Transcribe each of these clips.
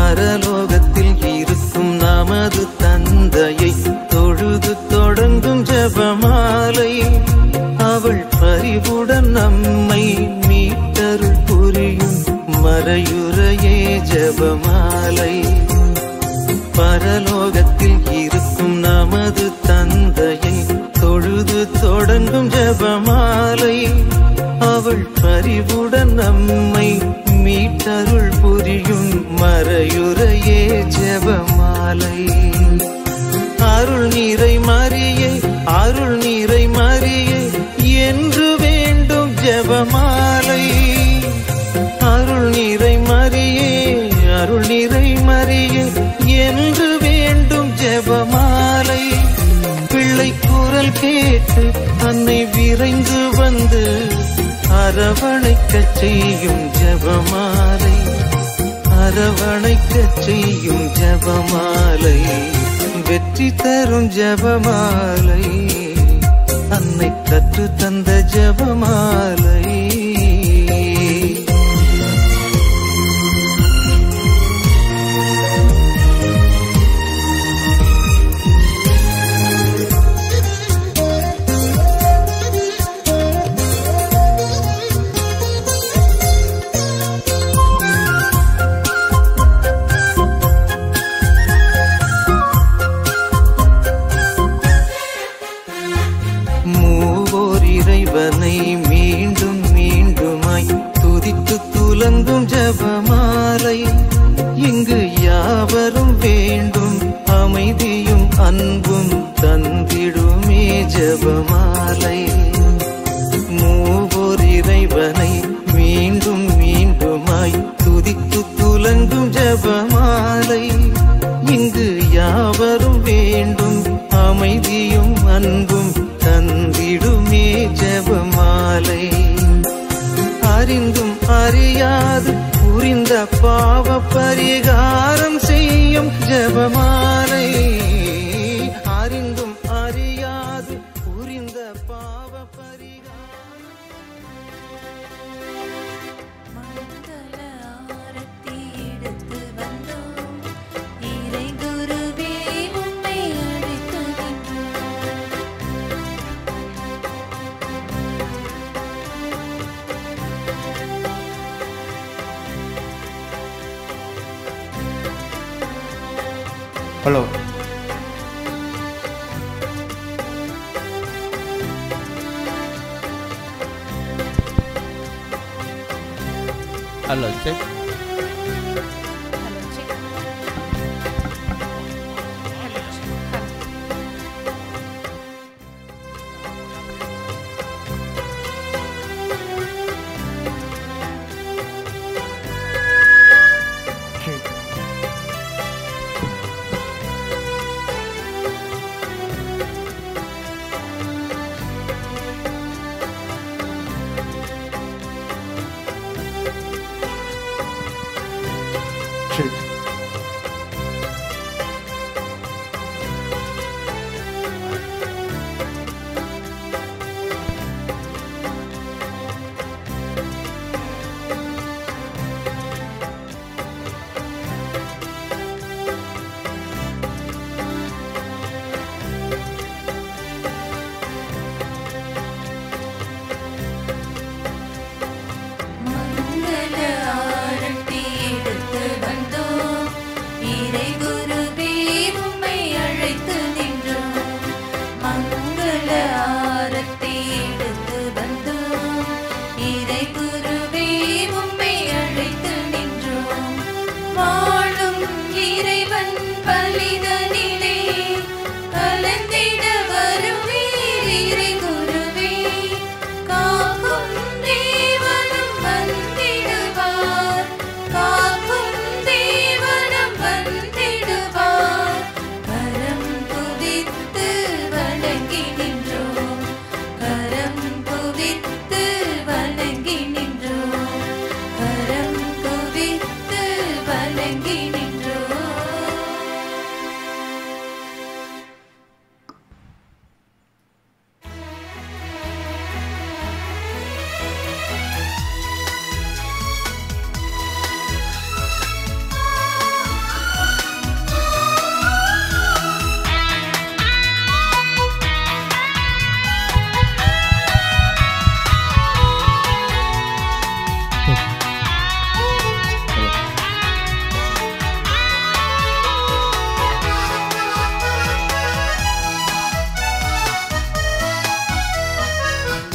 பரலோகத்தில் இருக்கும் நமது தந்தையை தொழுது தொடங்கும் ஜெபமாலை. அவள் பரிவுடன் நம்மை மீட்டருள் புரியும் மறையுறையே ஜெபமாலை. பரலோகத்தில் இருக்கும் நமது தந்தையை தொழுது தொடங்கும் ஜெபமாலை. அவள் பரிவுடன் நம்மை மீட்டருள் புரியும் மறையுறையே ஜெபமாலை. அருள் நீரை மரியே அருள் நீரை மரியே என்று வேண்டும் ஜெபமாலை. அருள் நீரை மரியே அருள் நீரை மரியே என்று வேண்டும் ஜெபமாலை. பிள்ளை குரல் கேட்டு அன்னை விரைந்து வந்து அரவணைக்கச் செய்யும் ஜெபமாலை. அரவணைக்கச் செய்யும் ஜெபமாலை. வெற்றி தரும் ஜெபமாலை. அன்னை கற்று தந்த ஜெபமாலை. மீண்டும் மீண்டுமாய் துதித்து துலங்கும் ஜெபமாலை. இங்கு யாவரும் வேண்டும் அமைதியும் அன்பும் தந்திடுமே ஜெபமாலை. மூவோர் இறைவனை மீண்டும் மீண்டுமாய் துதித்து துலங்கும் ஜெபமாலை. இங்கு யாவரும் வேண்டும் அமைதியும் அன்பும் தந்திடுமே ஜெபமாலை. அறிந்தும் அறியாது புரிந்த பாவ பரிகாரம் செய்யும் ஜெபமாலை. அறிந்தும் அறியாது புரிந்த பாவ பரிகாரம். மங்கள ஆரத்தி எடுத்து வந்தோம் இறை குருவே உம்மை அழைக்கின்றோம். Hello, hello check.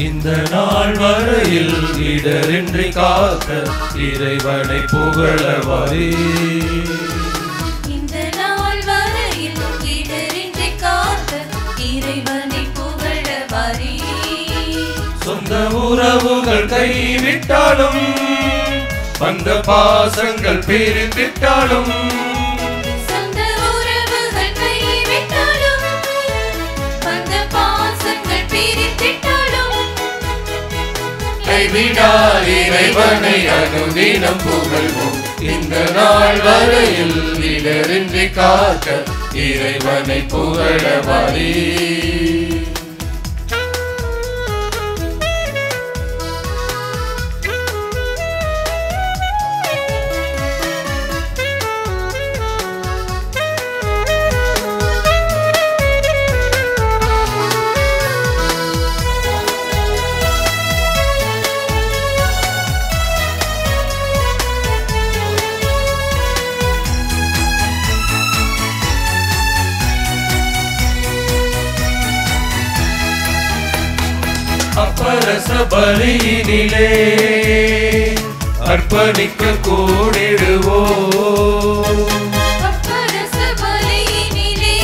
இந்த நாள் வரையில் இடரின்றி காக்க இறைவனை புகழ வரீர். இந்த நாள் வரையில் இடரின்றி காக்க இறைவனை புகழ வரீர். சொந்த உறவுகள் கைவிட்டாலும் பந்த பாசங்கள் பிரிந்திட்டாலும் சொந்த உறவுகள் கைவிட்டாலும் பந்த பாசங்கள் பிரிந்திட்டாலும் கைவிடா இறைவனை அனுதினம் புகழ்வோம். இந்த நாள் வரையில் இடரின்றி காக்க இறைவனை புகழ வரீர். அப்பரச பலியினிலே அர்ப்பணிக்க கூடிடுவோம். அப்பரச பலியினிலே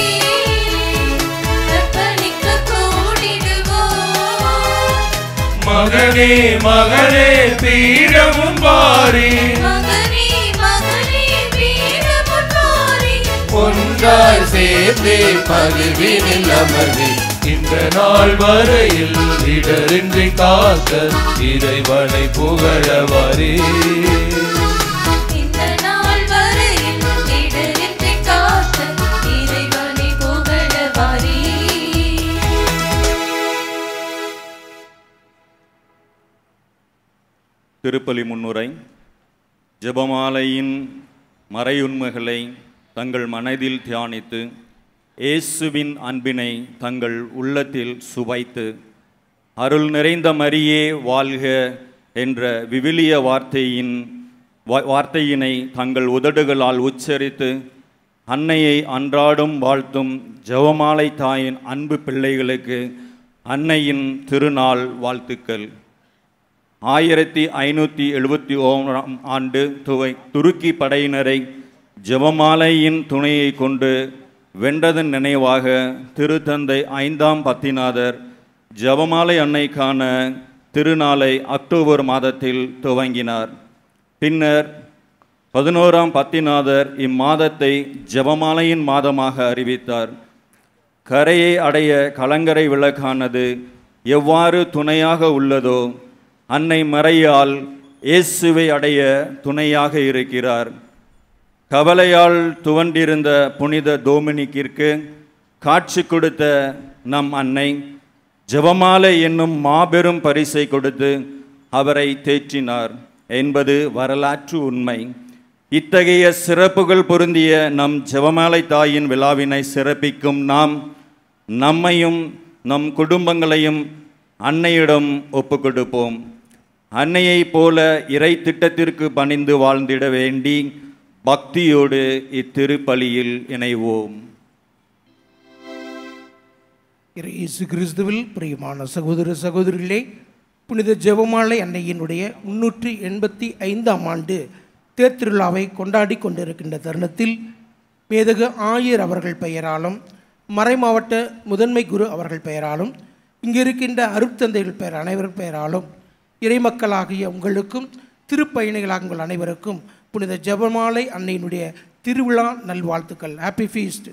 அர்ப்பணிக்க கூடிடுவோம். மகனே மகளே பீடமும் பாரி மகனே மகளே பீடமும் பாரி ஒன்றாய் சேர்ந்தே பதிவினில் அமர்வே. இந்த நாள் வரையில் இடரின்றி காக்க இறைவனை புகழ வரீர். இந்த நாள் வரையில் இடரின்றி காக்க இறைவனை புகழ வரீர். திருப்பலி முன்னுரை. ஜெபமாலையின் மறையுண்மைகளை தங்கள் மனதில் தியானித்து இயேசுவின் அன்பினை தங்கள் உள்ளத்தில் சுவைத்து அருள் நிறைந்த மரியே வாழ்க என்ற விவிலிய வார்த்தையினை தங்கள் உதடுகளால் உச்சரித்து அன்னையை அன்றாடும் வாழ்த்தும் ஜெபமாலை தாயின் அன்பு பிள்ளைகளுக்கு அன்னையின் திருநாள் வாழ்த்துக்கள். 1571 ஆண்டு துருக்கி படையினரை ஜெபமாலையின் துணையை கொண்டு வென்றதன் நினைவாக திருத்தந்தை 5ஆம் பத்திநாதர் ஜெபமாலை அன்னைக்கான திருநாளை அக்டோபர் மாதத்தில் துவங்கினார். பின்னர் 11ஆம் பத்திநாதர் இம்மாதத்தை ஜெபமாலையின் மாதமாக அறிவித்தார். கரையை அடைய கலங்கரை விளக்கானது எவ்வாறு துணையாக உள்ளதோ அன்னை மரியாள் இயேசுவை அடைய துணையாக இருக்கிறார். கவலையால் துவண்டிருந்த புனித டோமினிக்கிற்கு காட்சி கொடுத்த நம் அன்னை ஜெபமாலை என்னும் மாபெரும் பரிசை கொடுத்து அவரை தேற்றினார் என்பது வரலாற்று உண்மை. இத்தகைய சிறப்புகள் பொருந்திய நம் ஜெபமாலை தாயின் விழாவினை சிறப்பிக்கும் நாம் நம்மையும் நம் குடும்பங்களையும் அன்னையிடம் ஒப்புக்கொடுப்போம். அன்னையைப் போல இறை திட்டத்திற்கு பணிந்து வாழ்ந்திட வேண்டி பக்தியோடு இத்திருப்பலியில் இணைவோம். இயேசு கிறிஸ்துவில் பிரியமான சகோதர சகோதரிகளே, புனித ஜெபமாலை அன்னையினுடைய 385ஆம் ஆண்டு தேர்திருவிழாவை கொண்டாடி கொண்டிருக்கின்ற தருணத்தில் மேதகு ஆயர் அவர்கள் பெயராலும் மறைமாவட்ட முதன்மை குரு அவர்கள் பெயராலும் இங்கே இருக்கின்ற அருட்தந்தைகள் பெயர் அனைவரும் பெயராலும் இறைமக்களாகிய உங்களுக்கும் திருப்பயணிகளாக உங்கள் அனைவருக்கும் புனித ஜெபமாலை அன்னையினுடைய திருவிழா நல்வாழ்த்துக்கள். Happy feast.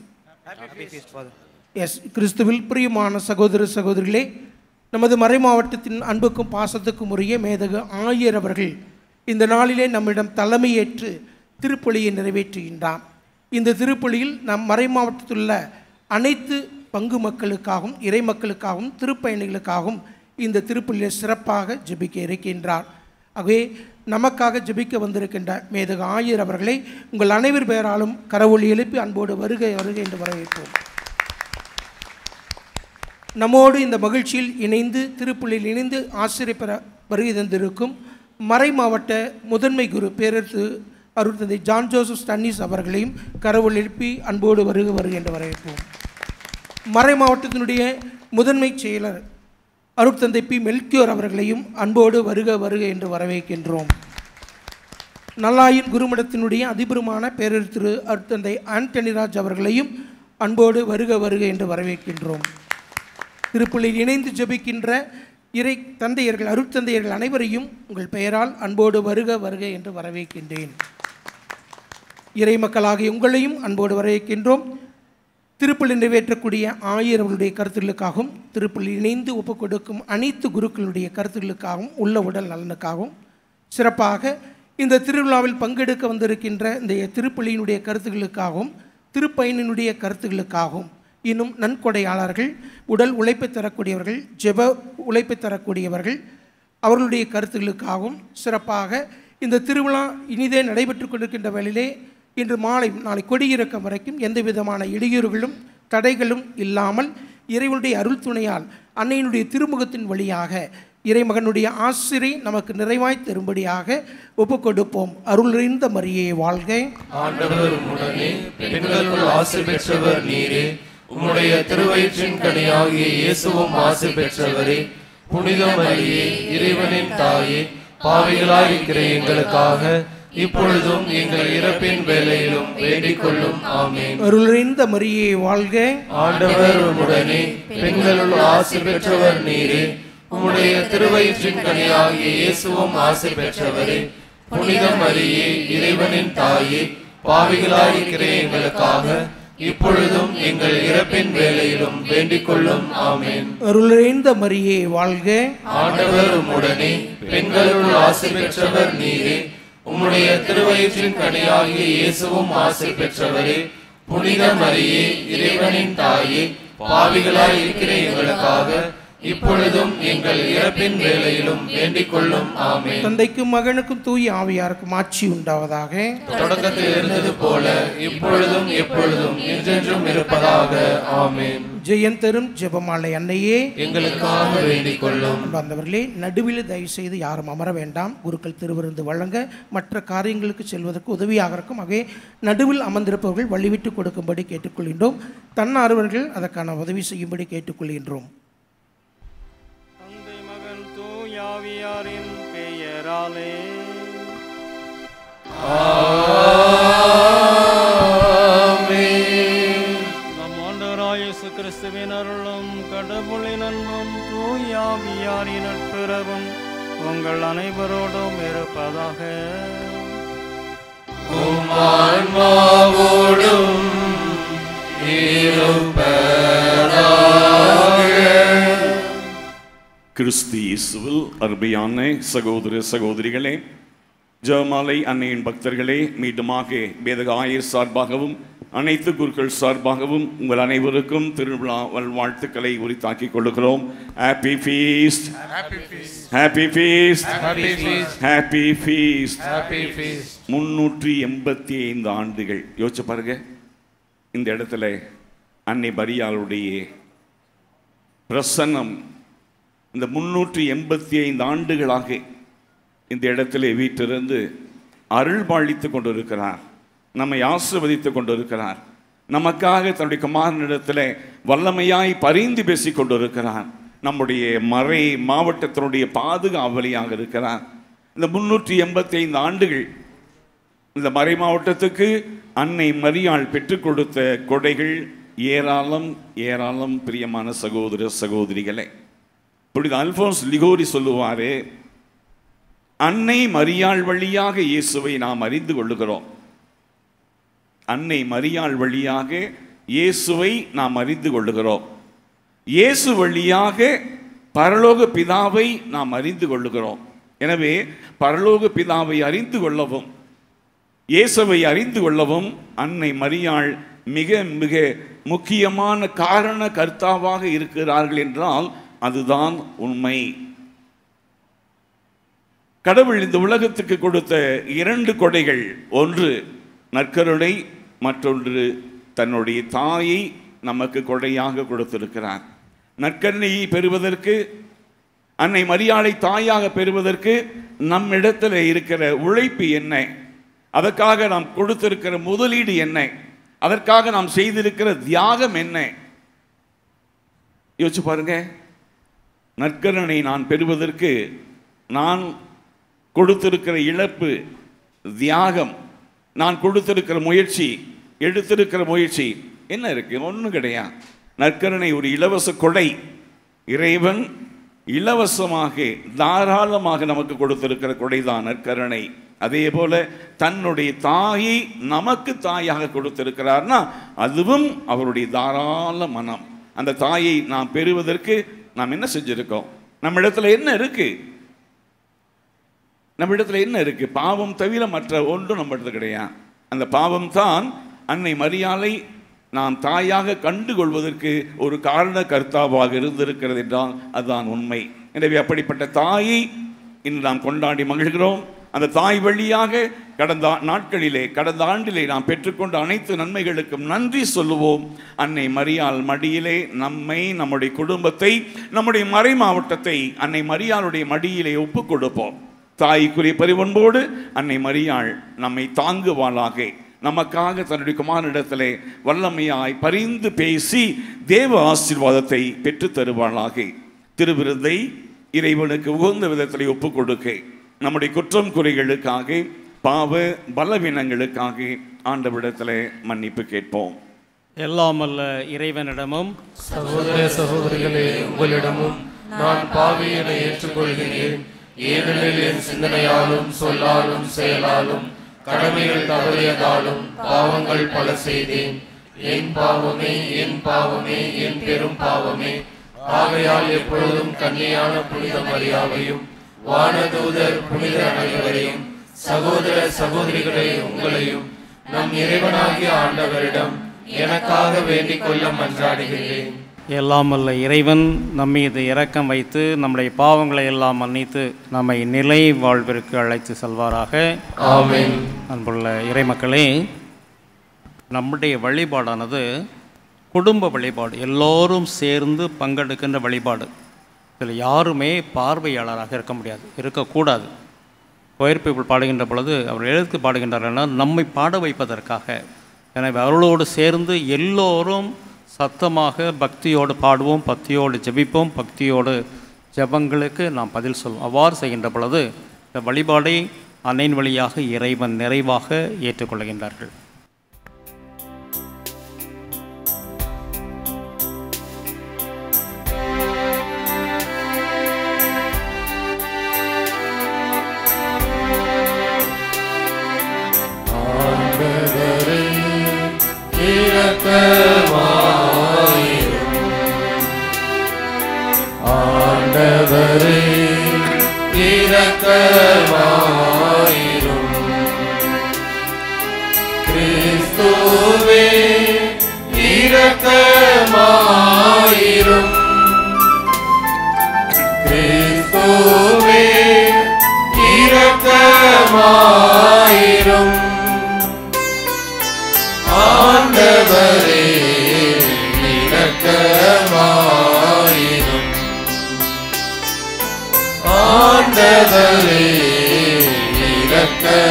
எஸ், கிறிஸ்துவில் பிரியமான சகோதர சகோதரிகளே, நமது மறை மாவட்டத்தின் அன்புக்கும் பாசத்துக்கும் உரிய மேதகு ஆயர் அவர்கள் இந்த நாளிலே நம்மிடம் தலைமையேற்று திருப்பலியை நிறைவேற்றுகின்றார். இந்த திருப்பலியில் நம் மறை மாவட்டத்தில் உள்ள அனைத்து பங்கு மக்களுக்காகவும் இறை மக்களுக்காகவும் திருப்பயணிகளுக்காகவும் இந்த திருப்பலியை சிறப்பாக ஜெபிக்க இருக்கின்றார். ஆகவே நமக்காக ஜெபிக்க வந்திருக்கின்ற மேதகு ஆயர் அவர்களை உங்கள் அனைவர் பெயராலும் கரவொலி எழுப்பி அன்போடு வருகை வருகை என்று வரவேற்போம். நம்மோடு இந்த மகிழ்ச்சியில் இணைந்து திருப்பலியில் இணைந்து ஆசிரியர் பெற வருகை தந்திருக்கும் மறை மாவட்ட முதன்மை குரு பேரரசு அருட்தந்தை ஜான் ஜோசப் ஸ்டன்னிஸ் அவர்களையும் கரவொலி எழுப்பி அன்போடு வருகை வருகை என்று வரவேற்போம். மறை மாவட்டத்தினுடைய முதன்மை செயலர் அருட்தந்தை பி மெல்கியோர் அவர்களையும் அன்போடு வருக வருக என்று வரவேற்கின்றோம். நல்லாயின் குருமடத்தினுடைய அதிபருமான பேரர் திரு அருட்தந்தை ஆண்டனிராஜ் அவர்களையும் அன்போடு வருக வருக என்று வரவேற்கின்றோம். திருப்பலியில் இணைந்து ஜெபிக்கின்ற இறை தந்தையர்கள் அருட்தந்தையர்கள் அனைவரையும் உங்கள் பெயரால் அன்போடு வருக வருக என்று வரவேற்கின்றேன். இறை மக்களாகிய உங்களையும் அன்போடு வரவேற்கின்றோம். திருப்பலி நிறைவேற்றக்கூடிய ஆயர்களுடைய கருத்துக்களுக்காகவும் திருப்பலி இணைந்து ஒப்புக் கொடுக்கும் அனைத்து குருக்களுடைய கருத்துக்களுக்காகவும் உள்ள உடல் நலனுக்காகவும் சிறப்பாக இந்த திருவிழாவில் பங்கெடுக்க வந்திருக்கின்ற இந்த திருப்பலியினுடைய கருத்துக்களுக்காகவும் திருப்பயணினுடைய கருத்துக்களுக்காகவும் இன்னும் நன்கொடையாளர்கள், உடல் உழைப்பை தரக்கூடியவர்கள், ஜெப உழைப்பை தரக்கூடியவர்கள் அவர்களுடைய கருத்துக்களுக்காகவும் சிறப்பாக இந்த திருவிழா இனிதே நடைபெற்று கொண்டிருக்கின்ற வேளையிலே இன்று மாலை நாளை கொடியிறக்கம் வரைக்கும் எந்த விதமான இடையூறுகளும் தடைகளும் இல்லாமல் இறைவனுடைய அருள் துணையால் அன்னையினுடைய திருமுகத்தின் வழியாக இறைமகனுடைய ஆசிரை நமக்கு நிறைவாய் தரும்படியாக ஒப்புக் கொடுப்போம். அருள் நிறைந்த மரியே வாழ்க. ஆண்டவர் உம்முடனே, பெண்களுக்குள் ஆசி பெற்றவர் நீரே. உம்முடைய திருவயிற்றின் கனியாகிய இயேசுவும் ஆசி பெற்றவரே. புனித மரியே, இறைவனின் தாயே, பாவிகளாயிருக்கிற எங்களுக்காக இப்பொழுதும் எங்கள் இறப்பின் வேளையிலும் வேண்டிக் கொள்ளும். ஆமென். அருள் நிறைந்த மரியே வாழ்க. ஆண்டவர் உம்முடனே, பெண்களுள் ஆசி பெற்றவர் நீரே. உம்முடைய திருவயிற்றின் கனியாகிய இயேசுவும் ஆசி பெற்றவரே. புனித மரியே, இறைவனின் தாயே, பாவிகளாயிருக்கிற எங்களுக்காக இப்பொழுதும் எங்கள் இறப்பின் வேளையிலும் வேண்டிக் கொள்ளும். ஆமென். அருள் நிறைந்த மரியே வாழ்க. ஆண்டவர் உம்முடனே, பெண்களுள் ஆசி பெற்றவர் நீரே. உம்முடைய திருவயிற்றின் கனியாகிய இயேசுவும் ஆசி பெற்றவரே. புனித மரியே, இறைவனின் தாயே, பாவிகளாய் இருக்கிற எங்களுக்காக இப்பொழுதும் எங்கள் இறப்பின் வேளையிலும் வேண்டிக் கொள்ளும். ஆமென். தந்தைக்கும் மகனுக்கும் தூய ஆவியாருக்கும் ஆட்சி உண்டாவதாக. தொடக்கத்தில் இருந்தது போல இப்பொழுதும் எப்பொழுதும் என்றென்றும் இருப்பதாக. ஆமென். ஜெயம் தரும் ஜெபமாலை அன்னையே எங்களுக்காக வேண்டிக் கொள்ளும். அன்பர்களே, நடுவில் தயவு செய்து யாரும் அமர வேண்டாம். குருக்கள் திருவிருந்து வழங்க மற்ற காரியங்களுக்கு செல்வதற்கு உதவியாக இருக்கும். ஆகவே நடுவில் அமர்ந்திருப்பவர்கள் வழிவிட்டு கொடுக்கும்படி கேட்டுக்கொள்கின்றோம். தன்னார்வர்கள் அதற்கான உதவி செய்யும்படி கேட்டுக்கொள்கின்றோம். தந்தை மகன் தூயாவியாரின் பெயராலே நம் ஆண்டவராய் இயேசு கிறிஸ்துவின் அருளும் கடவுளின் அன்பும் தூயாவியாரின் நட்புறவும் உங்கள் அனைவரோடும் இருப்பதாக. உம் ஆன்மாவோடும் இருப்பதாக. கிறிஸ்து இயேசுவில் அருமையான சகோதர சகோதரிகளே, ஜெபமாலை அன்னையின் பக்தர்களே, மீண்டுமாக வேதகாயர் சார்பாகவும் அனைத்து குருக்கள் சார்பாகவும் உங்கள் அனைவருக்கும் திருவிழா வாழ்த்துக்களை உரித்தாக்கிக் கொள்கிறோம். Happy feast, happy feast, happy feast. 385 ஆண்டுகள் யோசிச்சு பாருங்க. இந்த இடத்துல அன்னை மரியாளுடைய பிரசன்னம் இந்த 385 ஆண்டுகளாக இந்த இடத்திலே வீட்டிலிருந்து அருள் பாலித்து கொண்டிருக்கிறார், நம்மை ஆசீர்வதித்துக் கொண்டிருக்கிறார், நமக்காக தன்னுடைய குமாரனிடத்தில் வல்லமையாய் பரிந்து பேசி கொண்டிருக்கிறார், நம்முடைய மறை மாவட்டத்தினுடைய பாதுகாவலியாக இருக்கிறார். இந்த 385 ஆண்டுகள் இந்த மறை மாவட்டத்துக்கு அன்னை மரியாள் பெற்றுக் கொடுத்த கொடைகள் ஏராளம் ஏராளம். பிரியமான சகோதர சகோதரிகளே, புனித அல்போன்ஸ் லிகோரி சொல்லுவாரே, அன்னை மரியாள் வழியாக இயேசுவை நாம் அறிந்து கொள்ளுகிறோம். அன்னை மரியாள் வழியாக இயேசுவை நாம் அறிந்து கொள்ளுகிறோம். இயேசு வழியாக பரலோக பிதாவை நாம் அறிந்து கொள்ளுகிறோம். எனவே பரலோக பிதாவை அறிந்து கொள்ளவும் இயேசுவை அறிந்து கொள்ளவும் அன்னை மரியாள் மிக மிக முக்கியமான காரண கர்த்தாவாக இருக்கிறார்கள் என்றால் அதுதான் உண்மை. கடவுள் இந்த உலகத்துக்கு கொடுத்த 2 கொடைகள், ஒன்று நற்கருணை, மற்றொன்று தன்னுடைய தாயை நமக்கு கொடையாக கொடுத்திருக்கிறார். நற்கருணையை பெறுவதற்கு, அன்னை மரியாளை தாயாக பெறுவதற்கு நம்மிடத்தில் இருக்கிற உழைப்பு என்ன, அதற்காக நாம் கொடுத்திருக்கிற முதலீடு என்ன, அதற்காக நாம் செய்திருக்கிற தியாகம் என்ன? யோசிச்சு பாருங்க. நற்கருணை நான் பெறுவதற்கு நான் கொடுத்திருக்கிற இழப்பு, தியாகம், நான் கொடுத்திருக்கிற முயற்சி, எடுத்திருக்கிற முயற்சி என்ன இருக்கு? ஒன்றும் கிடையாது. நற்கருணை ஒரு இலவச கொடை. இறைவன் இலவசமாக தாராளமாக நமக்கு கொடுத்திருக்கிற கொடைதான் நற்கருணை. அதே போல தன்னுடைய தாயை நமக்கு தாயாக கொடுத்திருக்கிறார்னா அதுவும் அவருடைய தாராள மனம். அந்த தாயை நாம் பெறுவதற்கு நாம் என்ன செஞ்சிருக்கோம்? நம்மிடத்துல என்ன இருக்கு? நம்மிடத்துல என்ன இருக்கு? பாவம் தவிர மற்ற ஒன்றும் நம்ம இடத்துல கிடையாது. அந்த பாவம் தான் அன்னை மரியாளை நாம் தாயாக கண்டுகொள்வதற்கு ஒரு காரண கர்த்தாவாக இருந்திருக்கிறது என்றால் அதுதான் உண்மை. எனவே அப்படிப்பட்ட தாயை இன்று நாம் கொண்டாடி மகிழ்கிறோம். அந்த தாய் வழியாக கடந்த நாட்களிலே, கடந்த ஆண்டிலே நாம் பெற்றுக்கொண்ட அனைத்து நன்மைகளுக்கும் நன்றி சொல்லுவோம். அன்னை மரியாள் மடியிலே நம்மை, நம்முடைய குடும்பத்தை, நம்முடைய மறை மாவட்டத்தை அன்னை மரியாளுடைய மடியிலே ஒப்புக் கொடுப்போம். தாய்க்குரிய பரிவன்போடு அன்னை மரியாள் நம்மை தாங்குவாளாக. நமக்காக தன்னுடைய குமாரனிடத்திலே வல்லமையாய் பரிந்து பேசி தேவ ஆசீர்வாதத்தை பெற்று தருவாளாக. திருவிருந்தை இறைவனுக்கு உகந்த விதத்திலே ஒப்புக் கொடுக்க, நம்முடைய குற்றம் குறைகளுக்காக, பாவ பலவீனங்களுக்காக ஆண்டவரிடத்திலே மன்னிப்பு கேட்போம். எல்லாம் அல்ல இறைவனிடமும் சகோதர சகோதரிகளே, உங்களிடமும் நான் பாவியனை ஏற்றுக்கொள்கிறேன். ஏனெனில் என் சிந்தனையாலும் சொல்லாலும் செயலாலும் கடமைகள் தவறியதாலும் பாவங்கள் பல செய்தேன். என் பாவமே, என் பாவமே, என் பெரும் பாவமே. ஆகையால் எப்பொழுதும் கன்னியான புனித மரியாவையும் வானதூதர் புனித அனைவரையும் சகோதர சகோதரிகளை உங்களையும் நம் இறைவனாகிய ஆண்டவரிடம் எனக்காக வேண்டிக் கொள்ள மன்றாடுகிறேன். எல்லாம் அல்ல இறைவன் நம்மீது இரக்கம் வைத்து நம்முடைய பாவங்களை எல்லாம் மன்னித்து நம்மை நிலை வாழ்விற்கு அழைத்து செல்வாராக. ஆமென். அன்புள்ள இறைமக்களே, நம்முடைய வழிபாடானது குடும்ப வழிபாடு, எல்லோரும் சேர்ந்து பங்கெடுக்கின்ற வழிபாடு. இதில் யாருமே பார்வையாளராக இருக்க முடியாது, இருக்கக்கூடாது. கொயர் பீப்புள் பாடுகின்ற பொழுது அவர் எழுத்து பாடுகின்றார்கள் நம்மை பாட வைப்பதற்காக. எனவே அவர்களோடு சேர்ந்து எல்லோரும் சத்தமாக பக்தியோடு பாடுவோம், பக்தியோடு ஜெபிப்போம், பக்தியோடு ஜெபங்களுக்கு நாம் பதில் சொல்வோம். அவ்வாறு செய்கின்ற பொழுது இந்த வழிபாடை அன்னையின் வழியாக இறைவன் நிறைவாக ஏற்றுக்கொள்கின்றார்கள். ஆண்டவரே இரக்கமாயிரும். கிறிஸ்துவே இரக்கமாயிரும். கிறிஸ்துவே இரக்கமாயிரும். ஆண்டவரே இரக்கமாயிரும். ஆண்டவரே இரக்கமாயிரும்.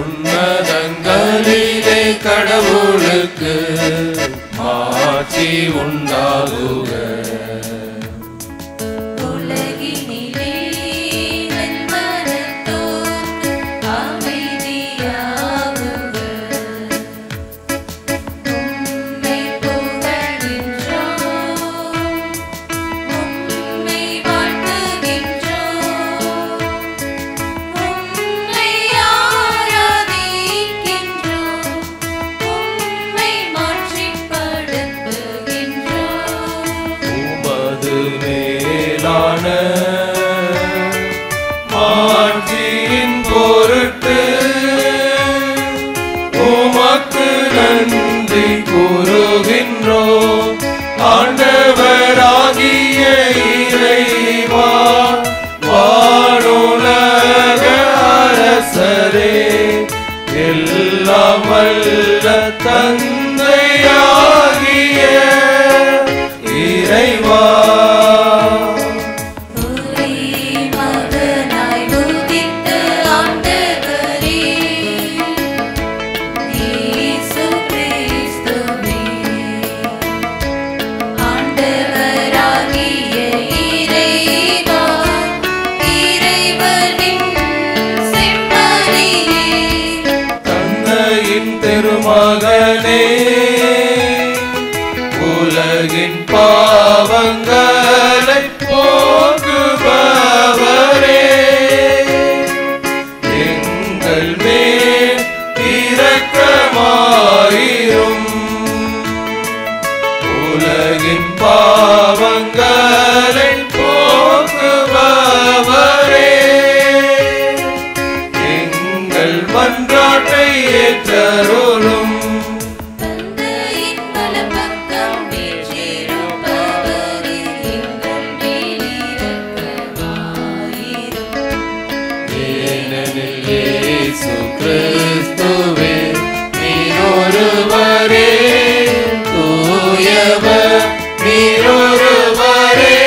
உன்னதங்களிலே கடவுளுக்கு மாட்சி உண்டாகுக. உலகினிலே நன்மனத்தோர்க்கு அமைதியாகுக. உம்மை புகழ்கின்றோம், உம்மை வாழ்த்துகின்றோம், உம்மை ஆராதிக்கின்றோம், உம்மை மாட்சிப்படுத்துகின்றோம். உமது மேலான மாட்சியின் பொருட்டு உமக்கு நன்றி கூறுகின்றோம். ஆண்டவராகிய இறைவா, வானுலக அரசரே, எல்லாம் வல்ல தந்தையாகிய இறைவா, பாவங்களை போக்குபவரே, எங்கள் மேல் இரக்கமாயிரும். உலகின் பாவங்களை போக்குபவரே, எங்கள் மன்றாட்டை ஏற்றருளும். தந்தையின் வலப்பக்கம் வீற்றிருப்பவரே, எங்கள் மேல் இரக்கமாயிரும். ஏனெனில் இயேசு கிறிஸ்துவே நீரொருவரே தூயவர், நீரொருவரே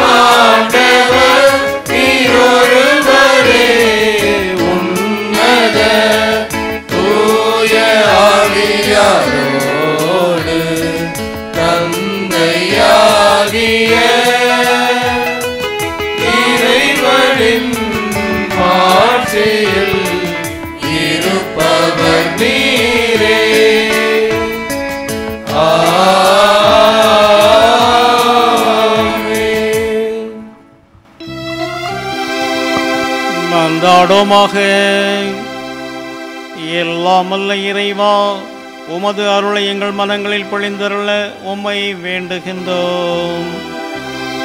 ஆண்டவர், நீரொருவரே உன்னத தூய ஆவியாரோடு தந்தையாகிய இறைவனின் ஆட்சியில் இருப்பவர் நீரே. ஆமென். மன்றாடுமாக. எல்லாம் வல்ல இறைவா, உமது அருளை எங்கள் மனங்களில் பொழிந்தருள உம்மை வேண்டுகின்றோம்.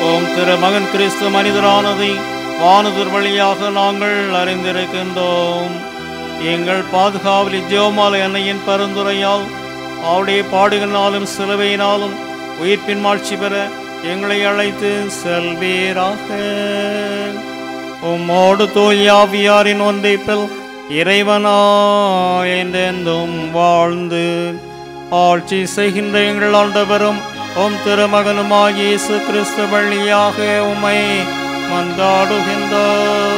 ஓம் திருமகன் கிறிஸ்து மனிதரானதை வானதூர் வழியாக நாங்கள் அறிந்திருக்கின்றோம். எங்கள் பாதுகாவலி ஜெபமாலை அன்னையின் பரிந்துரையால் அவருடைய பாடுகளினாலும் சிலுவையினாலும் உயிர்ப்பின் மாட்சி பெற எங்களை அழைத்து செல்வீராக. உம்மோடு தூயாவியாரின் ஒன்றைப்பில் இறைவனாய் என்றென்றும் வாழ்ந்து ஆட்சி செய்கின்ற எங்கள் ஆண்டவரும் உம் திருமகனுமாகிய இயேசு கிறிஸ்து வழியாக உம்மை மன்றாடுகின்றோம்.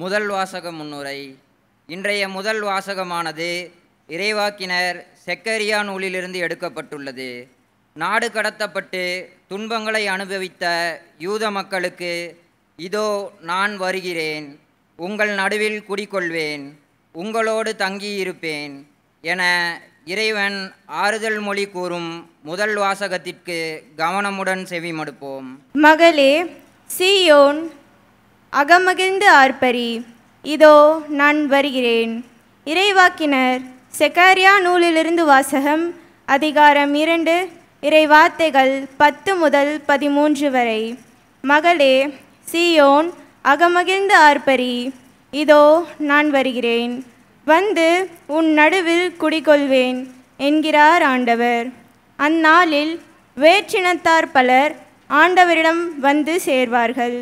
முதல் வாசக முன்னுரை. இன்றைய முதல் வாசகமானது இறைவாக்கினர் செக்கரியா நூலிலிருந்து எடுக்கப்பட்டுள்ளது. நாடு கடத்தப்பட்டு துன்பங்களை அனுபவித்த யூத மக்களுக்கு இதோ நான் வருகிறேன், உங்கள் நடுவில் குடிகொள்வேன், உங்களோடு தங்கியிருப்பேன் என இறைவன் ஆறுதல் மொழி கூறும் முதல் வாசகத்திற்கு கவனமுடன் செவிமடுப்போம். மகளே சீயோன், அகமகிழ்ந்து ஆர்ப்பரி, இதோ நான் வருகிறேன். இறைவாக்கினர் செக்கரியா நூலிலிருந்து வாசகம். அதிகாரம் 2, இறைவார்த்தைகள் 10 முதல் 13 வரை. மகளே சீயோன், அகமகிழ்ந்து ஆர்ப்பரி, இதோ நான் வருகிறேன், வந்து உன் நடுவில் குடிகொள்வேன் என்கிறார் ஆண்டவர். அந்நாளில் வேற்றினத்தார் பலர் ஆண்டவரிடம் வந்து சேர்வார்கள்.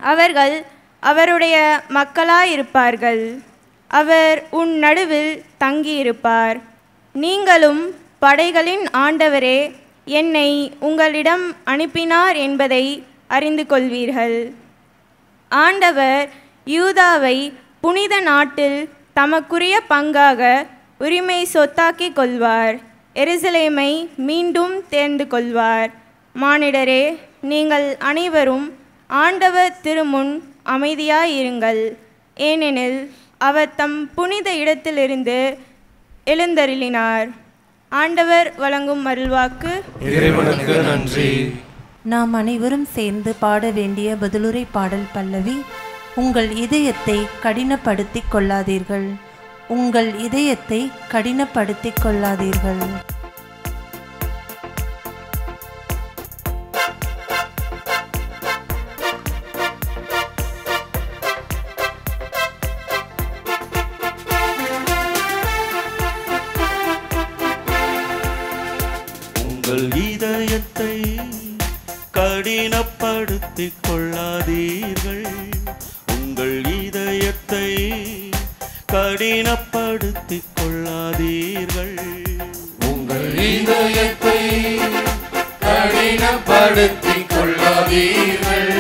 அவர்கள் அவருடைய மக்களாயிருப்பார்கள். அவர் உன் நடுவில் தங்கியிருப்பார். நீங்களும் படைகளின் ஆண்டவரே என்னை உங்களிடம் அனுப்பினார் என்பதை அறிந்து கொள்வீர்கள். ஆண்டவர் யூதாவை புனித நாட்டில் தமக்குரிய பங்காக உரிமை சொத்தாக்கி கொள்வார். எருசலேமை மீண்டும் தேர்ந்து கொள்வார். மானிடரே, நீங்கள் அனைவரும் ஆண்டவர் திருமுன் அமைதியாயிருங்கள். ஏனெனில் அவர் தம் புனித இடத்திலிருந்து எழுந்தருளினார். ஆண்டவர் வழங்கும் அருள்வாக்கு. இறைவனுக்கு நன்றி. நாம் அனைவரும் சேர்ந்து பாட வேண்டிய பதிலுரை பாடல் பல்லவி. உங்கள் இதயத்தை கடினப்படுத்திக் கொள்ளாதீர்கள், உங்கள் இதயத்தை கடினப்படுத்திக் கொள்ளாதீர்கள். உங்கள் இதயத்தை கடினப்படுத்திக் கொள்ளாதீர்கள், உங்கள் இதயத்தை கடினப்படுத்திக் கொள்ளாதீர்கள். உங்கள் இதயத்தை கடினப்படுத்திக் கொள்ளாதீர்கள்,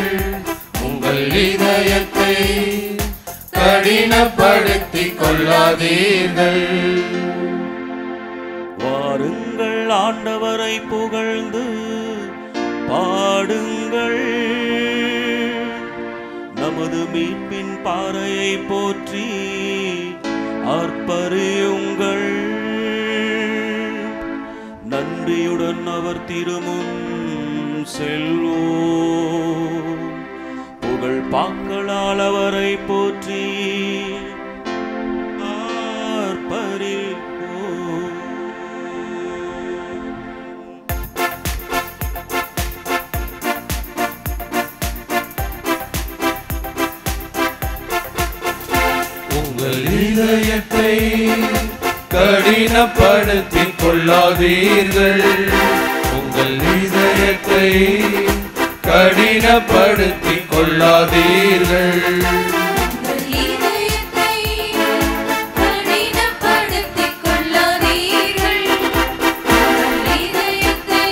உங்கள் இதயத்தை கடினப்படுத்திக் கொள்ளாதீர்கள். வாருங்கள் ஆண்டவரை புகழ்ந்து பாடுங்கள், நமது மீட்பின் பாறையை போற்றி ஆர்ப்பரியுங்கள். நன்றியுடன் அவர் திருமுன் செல்வோம். புகழ் பாக்களால் அவரை போற்றி ஆர்ப்பரிப்போம். உங்கள் இதயத்தை கடினப்படுத்திக் கொள்ளாதீர்கள். உங்கள் இதயத்தை கடினப்படுத்திக் கொள்ளாதீர்கள். உங்கள் இதயத்தை கடினப்படுத்திக் கொள்ளாதீர்கள். உங்கள் இதயத்தை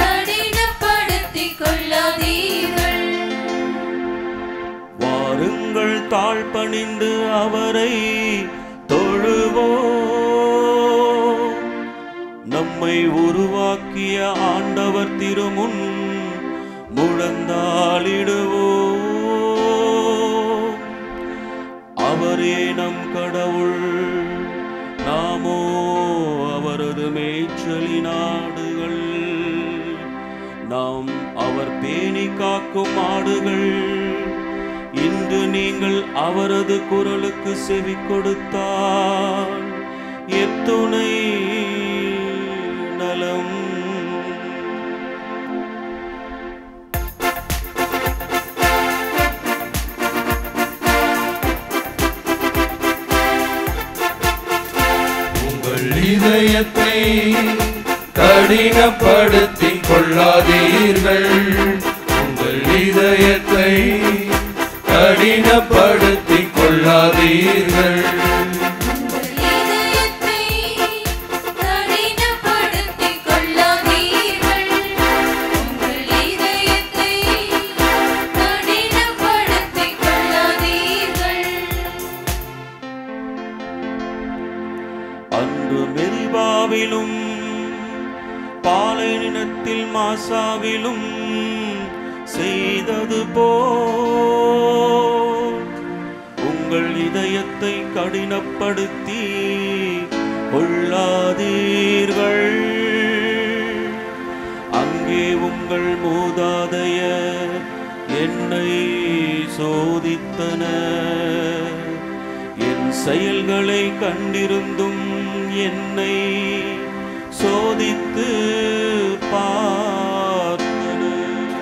கடினப்படுத்திக் கொள்ளாதீர்கள். வாருங்கள் தாழ்பணிந்து அவரை தொழுவோம். நம்மை உருவாக்கிய ஆண்டவர் திருமுன் முழந்தாளிடுவோம். அவரே நம் கடவுள், நாமோ அவரது மேய்ச்சலினாடுகள். நாம் அவர் பேணி காக்கும் ஆடுகள். இன்று நீங்கள் அவரது குரலுக்கு செவி கொடுத்தால் எத்துணை நலம். உங்கள் இதயத்தை கடினப்படுத்திக் கொள்ளாதீர்கள். உங்கள் இதயத்தை கடினப்படுத்திக் கொள்ளாதீர்கள். உங்கள் இதயத்தை கடினப்படுத்திக் கொள்ளாதீர்கள். உங்கள் இதயத்தை கடினப்படுத்திக் கொள்ளாதீர்கள். அன்று மெரிபாவிலும் பாலைநிலத்தில் மாசாவிலும் செய்தது போல் உங்கள் இதயத்தை கடினப்படுத்தி கொள்ளாதீர்கள். அங்கே உங்கள் மூதாதையர் என்னை சோதித்தனர். என் செயல்களை கண்டிருந்தும் என்னை சோதித்து பார்த்தனர்.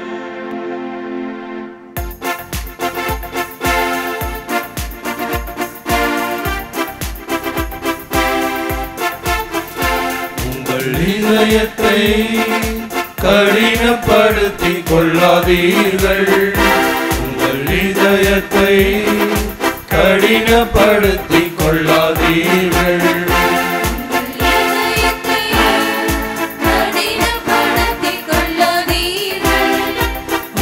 உங்கள் இதயத்தை கடினப்படுத்திக் கொள்ளாதீர்கள். உங்கள் இதயத்தை கடினப்படுத்திக் கொள்ளாதீர்கள். இதயத்தை கடினப்படுத்திக் கொள்ளாதீர்கள்.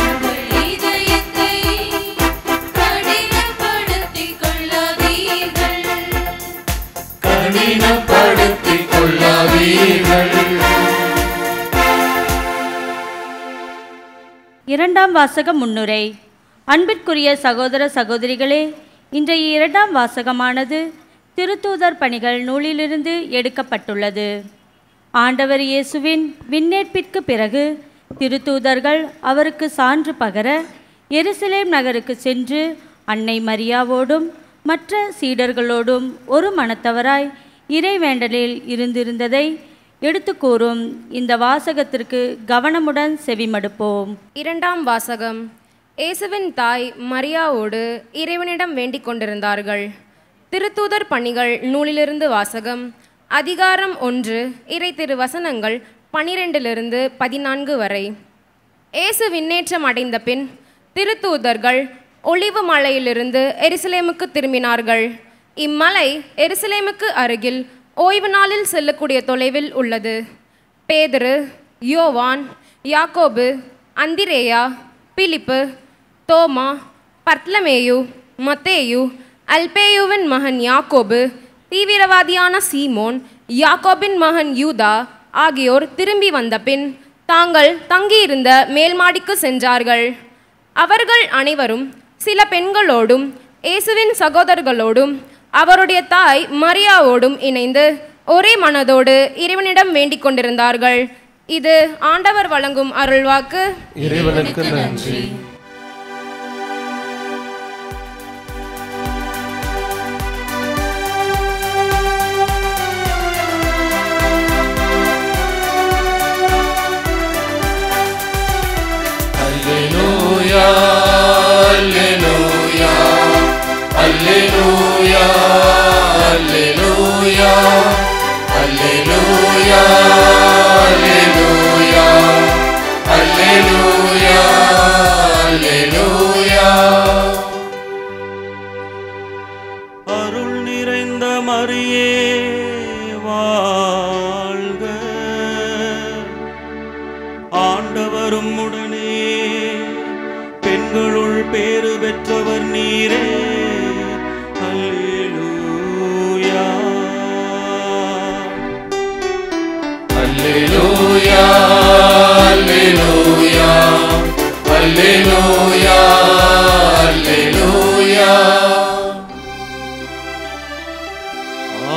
உங்கள் இதயத்தை கடினப்படுத்திக் கொள்ளாதீர்கள். கடினப்படுத்திக் கொள்ளாதீர்கள். இரண்டாம் வாசக முன்னுரை. அன்பிற்குரிய சகோதர சகோதரிகளே, இன்றைய இரண்டாம் வாசகமானது திருத்தூதர் பணிகள் நூலிலிருந்து எடுக்கப்பட்டுள்ளது. ஆண்டவர் இயேசுவின் விண்ணேற்பிற்கு பிறகு திருத்தூதர்கள் அவருக்கு சான்று பகர எருசலேம் நகருக்கு சென்று அன்னை மரியாவோடும் மற்ற சீடர்களோடும் ஒரு மனத்தவராய் இறைவேண்டலில் இருந்திருந்ததை எடுத்து கூறும் இந்த வாசகத்திற்கு கவனமுடன் செவிமடுப்போம். இரண்டாம் வாசகம். இயேசுவின் தாய் மரியாவோடு இறைவனிடம் வேண்டிக் கொண்டிருந்தார்கள். திருத்தூதர் பணிகள் நூலிலிருந்து வாசகம். அதிகாரம் 1, இறை திருவசனங்கள் 12 14 வரை. இயேசு விண்ணேற்றம் அடைந்த பின் திருத்தூதர்கள் ஒலிவு மலையிலிருந்து எருசலேமுக்கு திரும்பினார்கள். இம்மலை எருசலேமுக்கு அருகில் ஓய்வு நாளில் செல்லக்கூடிய தொலைவில் உள்ளது. பேதுரு, யோவான், யாக்கோபு, அந்திரேயா, பிலிப்பு, தோமா, பர்த்லமேயு, மத்தேயு, அல்பேயுவின் மகன் யாக்கோபு, தீவிரவாதியான சீமோன், யாக்கோபின் மகன் யூதா ஆகியோர் திரும்பி வந்த பின் தாங்கள் தங்கியிருந்த மேல்மாடிக்கு சென்றார்கள். அவர்கள் அனைவரும் சில பெண்களோடும் இயேசுவின் சகோதரர்களோடும் அவருடைய தாய் மரியாவோடும் இணைந்து ஒரே மனதோடு இறைவனிடம் வேண்டிக் கொண்டிருந்தார்கள். இது ஆண்டவர் வழங்கும் அருள்வாக்கு. இறைவனுக்கு நன்றி. Alleluia, Alleluia, Alleluia, Alleluia, Alleluia, Alleluia, Alleluia, Alleluia. அருள் நிறைந்த மரியே வாழ்க, ஆண்டவரும் உடனே, பெண்களுள் பேறு பெற்றவர் நீரே. அல்லேலூயா, Alleluia, Alleluia, Alleluia, Alleluia.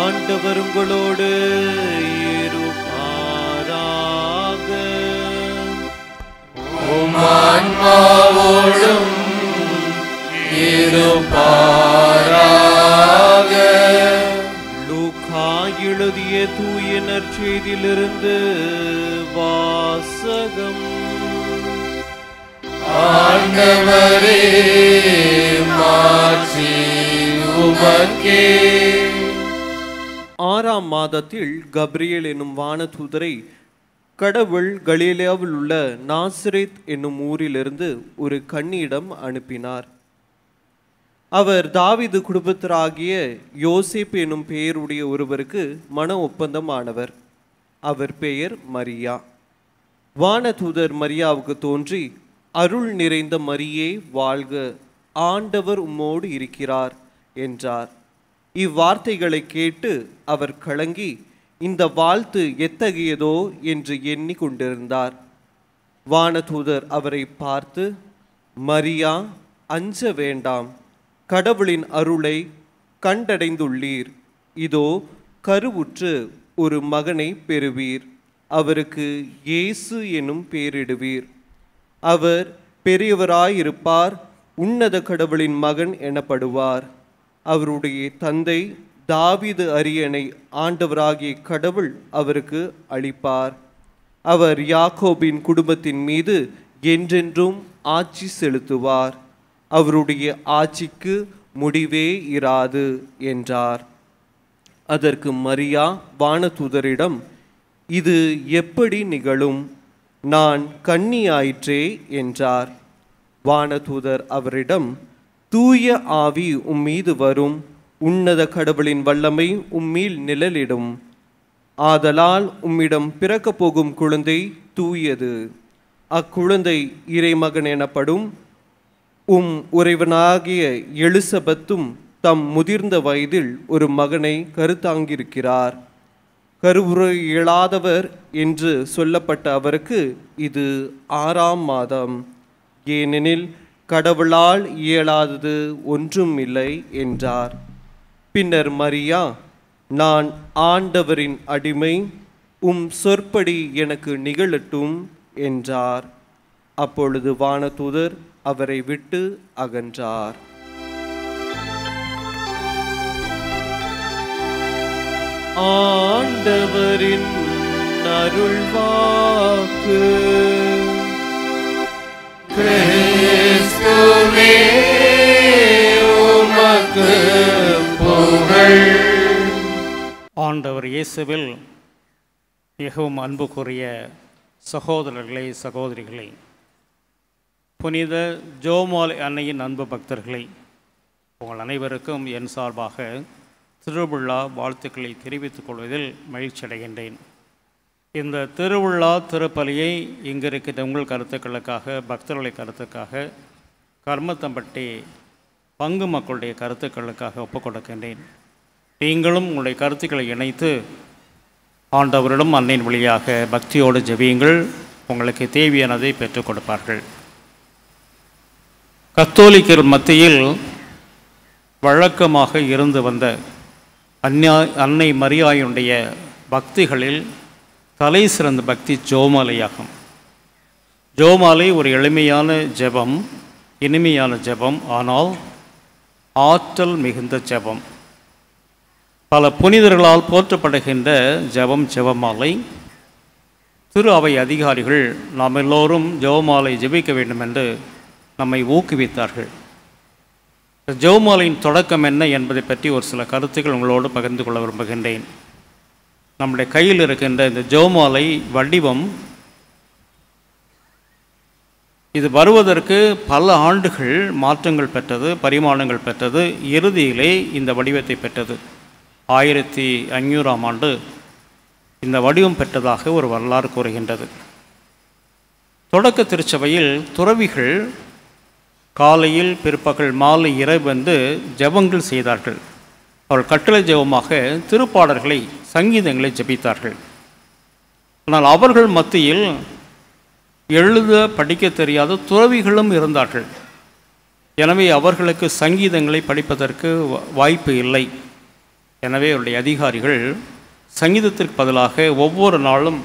ஆண்டவர் உங்களோடு இருப்பாராக. உம் ஆன்மாவோடும் இருப்பாராக. லூக்கா எழுதிய தூய நற்செய்தியிலிருந்து வாசகம். ஆண்டவரே, மாட்சி உமக்கே. 6ஆம் மாதத்தில் கப்ரியேல் என்னும் வானதூதரை கடவுள் கலிலேயாவில் உள்ள நாசரேத் என்னும் ஊரிலிருந்து ஒரு கன்னியிடம் அனுப்பினார். அவர் தாவீது குடும்பத்தராகிய யோசேப்பு என்னும் பெயருடைய ஒருவருக்கு மன ஒப்பந்தம் ஆனவர். அவர் பெயர் மரியா. வானதூதர் மரியாவுக்கு தோன்றி, அருள் நிறைந்த மரியே வாழ்க, ஆண்டவர் உம்மோடு இருக்கிறார் என்றார். இவ்வார்த்தைகளை கேட்டு அவர் கலங்கி, இந்த வாழ்த்து எத்தகையதோ என்று எண்ணி கொண்டிருந்தார். வானதூதர் அவரை பார்த்து, மரியா, அஞ்ச வேண்டாம், கடவுளின் அருளை கண்டடைந்துள்ளீர். இதோ கருவுற்று ஒரு மகனை பெறுவீர். அவருக்கு இயேசு எனும் பெயரிடுவீர். அவர் பெரியவராயிருப்பார், உன்னத கடவுளின் மகன் எனப்படுவார். அவருடைய தந்தை தாவீது அரியணை ஆண்டவராகிய கடவுள் அவருக்கு அளிப்பார். அவர் யாக்கோபின் குடும்பத்தின் மீது என்றென்றும் ஆட்சி செலுத்துவார். அவருடைய ஆட்சிக்கு முடிவே இராது என்றார். அதற்கு மரியா வானதூதரிடம், இது எப்படி நிகழும்? நான் கன்னியாயிற்றே என்றார். வானதூதர் அவரிடம், தூய ஆவி உம்மீது வரும், உன்னத கடவுளின் வல்லமை உம்மீல் நிழலிடும். ஆதலால் உம்மிடம் பிறக்கப் போகும் குழந்தை தூயது. அக்குழந்தை இறைமகன் எனப்படும். உறைவனாகிய எலிசபெத்தும் தம் முதிர்ந்த வயதில் ஒரு மகனை கருத்தாங்கியிருக்கிறார். கருவுற இயலாதவர் என்று சொல்லப்பட்ட அவருக்கு இது 6ஆம் மாதம். ஏனெனில் கடவுளால் இயலாதது ஒன்றும் இல்லை என்றார். பின்னர் மரியா, நான் ஆண்டவரின் அடிமை, உம் சொற்படி எனக்கு நிகழட்டும் என்றார். அப்பொழுது வானதூதர் அவரை விட்டு அகன்றார். ஆண்டவரின் அருள்வாக்கு. கிறிஸ்துவே, உமக்கு புகழ். ஆண்டவர் இயேசுவில் மிகவும் அன்புக்குரிய சகோதரர்களே, சகோதரிகளே, புனித ஜோமால் அன்னையின் அன்பு பக்தர்களை, உங்கள் அனைவருக்கும் என் சார்பாக திருவிழா வாழ்த்துக்களை தெரிவித்துக் கொள்வதில் மகிழ்ச்சி அடைகின்றேன். இந்த திருவிழா திருப்பலியை இங்கு இருக்கின்ற உங்கள் கருத்துக்களுக்காக, பக்தர்களுடைய கருத்துக்காக, கர்மத்தம்பட்டி பங்கு மக்களுடைய கருத்துக்களுக்காக ஒப்புக் கொடுக்கின்றேன். நீங்களும் உங்களுடைய கருத்துக்களை இணைத்து ஆண்டவரிடம் அன்னையின் வழியாக பக்தியோடு ஜெபியுங்கள். உங்களுக்கு தேவையானதை பெற்றுக் கொடுப்பார்கள். கத்தோலிக்கர் மத்தியில் வழக்கமாக இருந்து வந்த அன்னை மரியாயினுடைய பக்திகளில் தலை சிறந்த பக்தி ஜெபமாலையாகும். ஜெபமாலை ஒரு எளிமையான ஜெபம், இனிமையான ஜெபம், ஆனால் ஆற்றல் மிகுந்த ஜெபம். பல புனிதர்களால் போற்றப்படுகின்ற ஜெபம் ஜெபமாலை. திரு அவை அதிகாரிகள் நாம் எல்லோரும் ஜெபமாலை ஜெபிக்க வேண்டும் என்று நம்மை ஊக்குவித்தார்கள். ஜெபமாலையின் தொடக்கம் என்ன என்பதை பற்றி ஒரு சில கருத்துக்கள் உங்களோடு பகிர்ந்து கொள்ள விரும்புகின்றேன். நம்முடைய கையில் இருக்கின்ற இந்த ஜெபமாலை வடிவம் இது வருவதற்கு பல ஆண்டுகள் மாற்றங்கள் பெற்றது, பரிமாணங்கள் பெற்றது. இறுதியிலே இந்த வடிவத்தை பெற்றது. 1500ஆம் ஆண்டு இந்த வடிவம் பெற்றதாக ஒரு வரலாறு கூறுகின்றது. தொடக்க திருச்சபையில் துறவிகள் காலையில், பிற்பகல், மாலை, இரவு வந்து ஜெபங்கள் செய்தார்கள். அவர்கள் கட்டளை ஜெபமாக திருப்பாடல்களை, சங்கீதங்களை ஜெபித்தார்கள். ஆனால் அவர்கள் மத்தியில் எழுத படிக்க தெரியாத துறவிகளும் இருந்தார்கள். எனவே அவர்களுக்கு சங்கீதங்களை படிப்பதற்கு வாய்ப்பு இல்லை. எனவே அவருடைய அதிகாரிகள் சங்கீதத்திற்கு பதிலாக ஒவ்வொரு நாளும்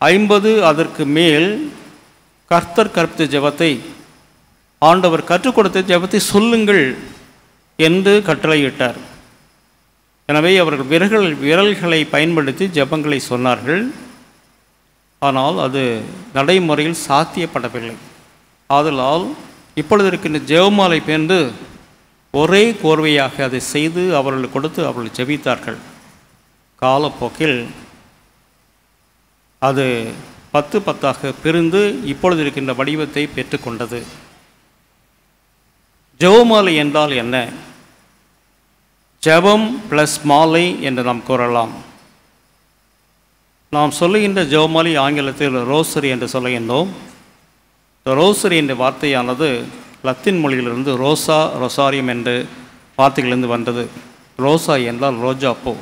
50 அதற்கு மேல் கர்த்தர் கற்பித்த ஜெபத்தை, ஆண்டவர் கற்றுக் கொடுத்த ஜெபத்தை சொல்லுங்கள் என்று கட்டளையிட்டார். எனவே அவர்கள் விரல்களை பயன்படுத்தி ஜெபங்களை சொன்னார்கள். ஆனால் அது நடைமுறையில் சாத்தியப்படவில்லை. ஆதலால் இப்பொழுது இருக்கின்ற ஜெபமாலை பேர்ந்து ஒரே கோர்வையாக அதை செய்து அவர்களுக்கு கொடுத்து அவர்கள் ஜெபித்தார்கள். காலப்போக்கில் அது 10 பிரிந்து இப்பொழுது இருக்கின்ற வடிவத்தை பெற்றுக்கொண்டது. ஜெபமாலை என்றால் என்ன? ஜெபம் ப்ளஸ் மாலை என்று நாம் கூறலாம். நாம் சொல்லுகின்ற ஜெபமாலை ஆங்கிலத்தில் ரோசரி என்று சொல்லுகின்றோம். இந்த ரோசரி என்ற வார்த்தையானது லத்தீன் மொழியிலிருந்து ரோசா, ரொசாரியம் என்ற வார்த்தைகளிலிருந்து வந்தது. ரோசா என்றால் ரோஜாப்பூ,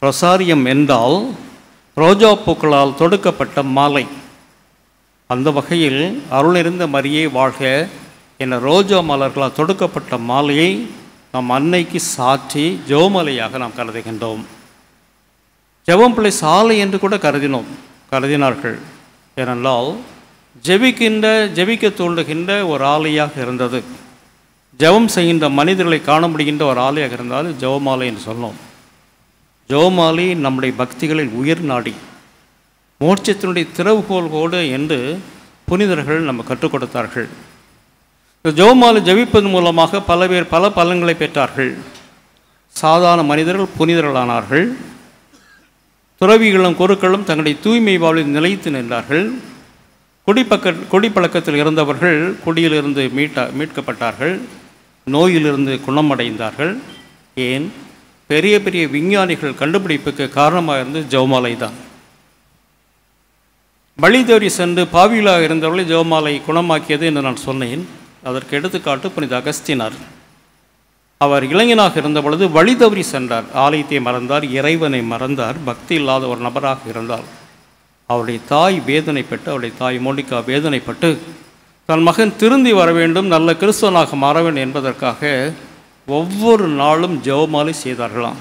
ரொசாரியம் என்றால் ரோஜா பூக்களால் தொடுக்கப்பட்ட மாலை. அந்த வகையில் அருளிருந்த மரியே வாழ்க என்ற ரோஜா மலர்களால் தொடுக்கப்பட்ட மாலையை நம் அன்னைக்கு சாற்றி ஜெபமாலையாக நாம் கருதுகின்றோம். ஜெபம் பிள்ளை சாலை என்று கூட கருதினார்கள். ஏனென்றால் ஜெபிக்க தூண்டுகின்ற ஒரு ஆலையாக இருந்தது. ஜெபம் செய்கின்ற மனிதர்களை காண முடிகின்ற ஒரு ஆலையாக இருந்தால் ஜெபமாலை என்று சொன்னோம். ஜெபமாலை நம்முடைய பக்திகளில் உயிர் நாடி, மோட்சத்தினுடைய திறவுகோல்கோடு என்று புனிதர்கள் நம்ம கற்றுக் கொடுத்தார்கள். ஜெபமாலை ஜெபிப்பதன் மூலமாக பல பேர் பல பலன்களை பெற்றார்கள். சாதாரண மனிதர்கள் புனிதர்களானார்கள். துறவிகளும் குருக்களும் தங்களுடைய தூய்மை வாழ்வில் நிலைத்து நின்றார்கள். குடிப்பழக்கத்தில் இருந்தவர்கள் குடியிலிருந்து மீட்கப்பட்டார்கள். நோயிலிருந்து குணமடைந்தார்கள். ஏன்? பெரிய பெரிய விஞ்ஞானிகள் கண்டுபிடிப்புக்கு காரணமாக இருந்து ஜெபமாலை தான். வழி தவறி சென்று பாவிகளாக இருந்தவர்களை ஜெபமாலை குணமாக்கியது என்று நான் சொன்னேன். அதற்கு எடுத்துக்காட்டு புனித அகஸ்தினார். அவர் இளைஞனாக இருந்த பொழுது வழி தவறி சென்றார். ஆலயத்தை மறந்தார், இறைவனை மறந்தார், பக்தி இல்லாத ஒரு நபராக இருந்தார். அவருடைய தாய் வேதனைப்பட்டு, அவருடைய தாய் மோனிகா வேதனைப்பட்டு தன் மகன் திருந்தி வர வேண்டும், நல்ல கிறிஸ்தவனாக மாற வேண்டும் என்பதற்காக ஒவ்வொரு நாளும் ஜெபமாலை செய்தார்களாம்.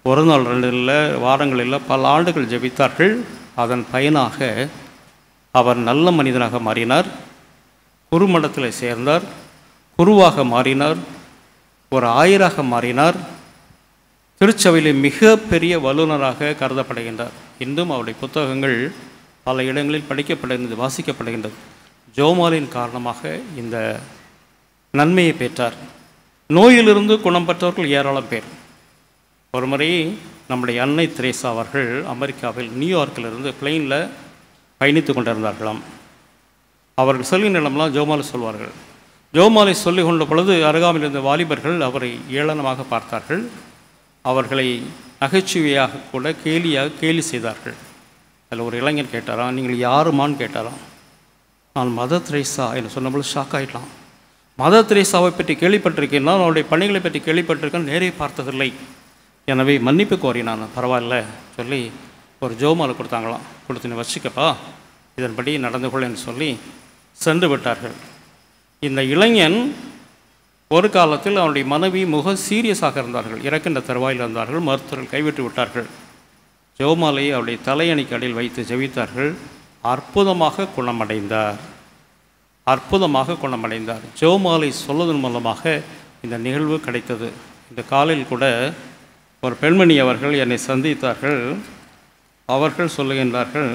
ஒரு நாள் 2 இல்லை, வாரங்களில் பல ஆண்டுகள் ஜெபித்தார்கள். அதன் பயனாக அவர் நல்ல மனிதனாக மாறினார். குருமடத்தில் சேர்ந்தார், குருவாக மாறினார், ஒரு ஆயராக மாறினார். திருச்சபையிலே மிகப்பெரிய வல்லுநராக கருதப்படுகின்றார். இன்றும் அவருடைய புத்தகங்கள் பல இடங்களில் படிக்கப்படுகின்றது, வாசிக்கப்படுகின்றது. ஜெபமாலையின் காரணமாக இந்த நன்மையை பெற்றார். நோயிலிருந்து குணம் பெற்றவர்கள் ஏராளம் பேர். ஒரு முறை நம்முடைய அன்னை தெரேசா அவர்கள் அமெரிக்காவில் நியூயார்க்கிலிருந்து பிளெயினில் பயணித்து கொண்டிருந்தார்களாம். அவர்கள் சொல்கின்ற இடமெல்லாம் ஜெபமாலை சொல்வார்கள். ஜெபமாலை சொல்லி கொண்ட பொழுது அருகாமையில் இருந்த வாலிபர்கள் அவரை ஏளனமாக பார்த்தார்கள். அவர்களை நகைச்சுவையாக கூட கேலி செய்தார்கள். அதில் ஒரு இளைஞர் கேட்டாராம், நீங்கள் யாருமான்னு கேட்டாராம். நான் மதர் தெரேசா என்று சொன்னபொழுது ஷாக் ஆகிடலாம். மதர் தெரேசாவை பற்றி கேள்விப்பட்டிருக்கேன், நான் அவருடைய பணிகளை பற்றி கேள்விப்பட்டிருக்கேன், நேரே பார்த்ததில்லை. எனவே மன்னிப்பு கோரினான். பரவாயில்ல சொல்லி ஒரு ஜெபமாலை கொடுத்தாங்களாம். கொடுத்து நீ வச்சுக்கப்பா, இதன்படி நடந்து கொள்ள என்று சொல்லி சென்று விட்டார்கள். இந்த இளைஞன் ஒரு காலத்தில் அவனுடைய மனைவி சீரியஸாக இருந்தார்கள், இறக்கின்ற தருவாயில் இருந்தார்கள். மருத்துவர்கள் கைவிட்டு விட்டார்கள். ஜெபமாலையை அவருடைய தலையணைக்கு அடியில் வைத்து ஜெபித்தார்கள். அற்புதமாக குணமடைந்தார். அற்புதமாக குணமடைந்தார். ஜெபமாலை சொல்வதன் மூலமாக இந்த நிகழ்வு கிடைத்தது. இந்த காலையில் கூட ஒரு பெண்மணி அவர்கள் என்னை சந்தித்தார்கள். அவர்கள் சொல்லுகின்றார்கள்,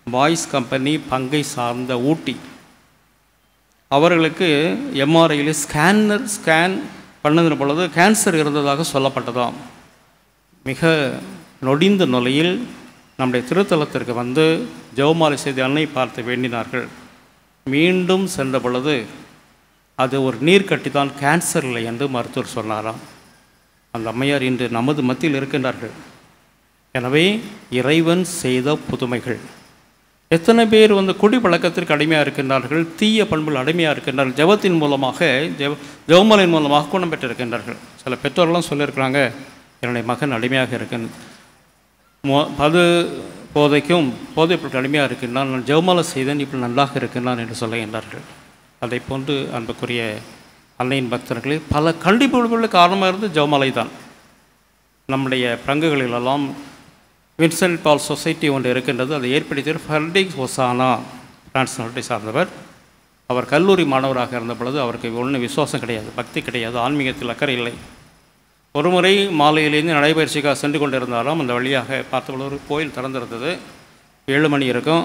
பாய்ஸ் கம்பெனி பங்கை சார்ந்த ஊட்டி, அவர்களுக்கு எம்ஆர்ஐயில் ஸ்கேன் பண்ணுகிற பொழுது கேன்சர் இருந்ததாக சொல்லப்பட்டதாம். மிக நொடிந்த நிலையில் நம்முடைய திருத்தலத்திற்கு வந்து ஜெபமாலை செய்து அன்னை பார்த்து வேண்டினார்கள். மீண்டும் சென்ற பொழுது அது ஒரு நீர்க்கட்டி தான், கேன்சர் இல்லை என்று மருத்துவர் சொன்னாராம். அந்த அம்மையார் இன்று நமது மத்தியில் இருக்கின்றார்கள். எனவே இறைவன் செய்த புதுமைகள். எத்தனை பேர் வந்து குடிப்பழக்கத்திற்கு அடிமையாக இருக்கின்றார்கள், தீய பண்புகள் அடிமையாக இருக்கின்றார்கள். ஜெபத்தின் மூலமாக ஜெபமாலையின் மூலமாக குணம் பெற்றிருக்கின்றார்கள். சில பெற்றோர்கள்லாம் சொல்லியிருக்கிறாங்க, என்னுடைய மகன் அடிமையாக இருக்கின்ற பது போதைக்கும் போதைப்பொருட்கள் அடிமையாக இருக்கின்றான், நான் ஜெபமாலை செய்தேன், இப்படி நன்றாக இருக்கின்றான் என்று சொல்லுகின்றார்கள். அதை போன்று அன்புக்குரிய அன்னையின் பக்தர்களே, பல கண்டிப்புகளுக்கு காரணமாக இருந்து ஜெபமாலை தான். நம்முடைய பங்குகளிலெல்லாம் வின்சென்ட் பால் சொசைட்டி ஒன்று இருக்கின்றது. அதை ஏற்படுத்தியவர் ஃபெர்டிக் ஒசானா, பிரான்ஸ் நாட்டை சார்ந்தவர். அவர் கல்லூரி மாணவராக இருந்த பொழுது அவருக்கு ஒன்றும் விசுவாசம் கிடையாது, பக்தி கிடையாது, ஆன்மீகத்தில் அக்கறை இல்லை. ஒரு முறை மாலையிலேருந்து நடைபயிற்சிக்காக சென்று கொண்டிருந்தாலும் அந்த வழியாக பார்த்தபொழுது ஒரு கோயில் திறந்திருந்தது. 7 மணி இருக்கும்.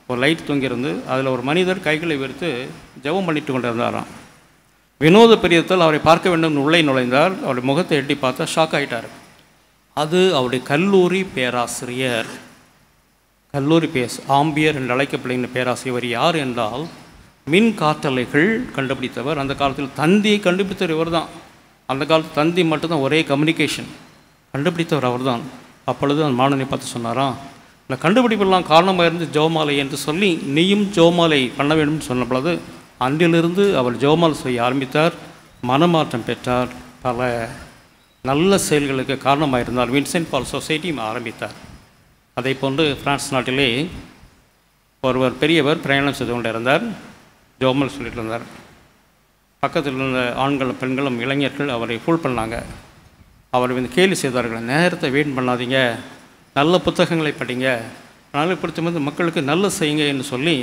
ஒரு லைட் தொங்கியிருந்து அதில் ஒரு மனிதர் கைகளை விரித்து ஜெபம் பண்ணிட்டு கொண்டிருந்தாராம். வினோத பிரியத்தில் அவரை பார்க்க வேண்டும் உள்ளே நுழைந்தார். அவருடைய முகத்தை எட்டி பார்த்தா ஷாக் ஆகிட்டார். அது அவருடைய கல்லூரி பேராசிரியர், கல்லூரி ஆம்பியர் என்று அழைக்கப்படுகின்ற பேராசிரியர். யார் என்றால் மின் காற்றலைகள் கண்டுபிடித்தவர். அந்த காலத்தில் தந்தியை கண்டுபிடித்தவர் இவர் தான். அந்த காலத்தில் தந்தி மட்டும்தான் ஒரே கம்யூனிகேஷன், கண்டுபிடித்தவர் அவர் தான். அப்பொழுது அந்த மாணவனை பார்த்து சொன்னாராம், இந்த கண்டுபிடிப்பெல்லாம் காரணமாக இருந்து ஜெபமாலை என்று சொல்லி நீயும் ஜெபமாலை பண்ண வேண்டும் சொன்ன பொழுது அன்றிலிருந்து அவர் ஜெபமாலை செய்ய ஆரம்பித்தார். மனமாற்றம் பெற்றார். பல நல்ல செயல்களுக்கு காரணமாக இருந்தார். வின்சென்ட் பால் சொசைட்டியும் ஆரம்பித்தார். அதை போன்று பிரான்ஸ் நாட்டிலே ஒருவர் பெரியவர் பிரயாணம் செய்து கொண்டு இருந்தார். ஜெபமாலை சொல்லிட்டு இருந்தார். பக்கத்தில் இருந்த ஆண்களும் பெண்களும் இளைஞர்கள் அவரை ஃபுல் பண்ணாங்க. அவரை வந்து கேலி செய்தார்கள். நேரத்தை வெயிட் பண்ணாதீங்க, நல்ல புத்தகங்களை படிங்க, நாளை பிடிச்ச மக்களுக்கு நல்ல செய்யுங்க என்று சொல்லி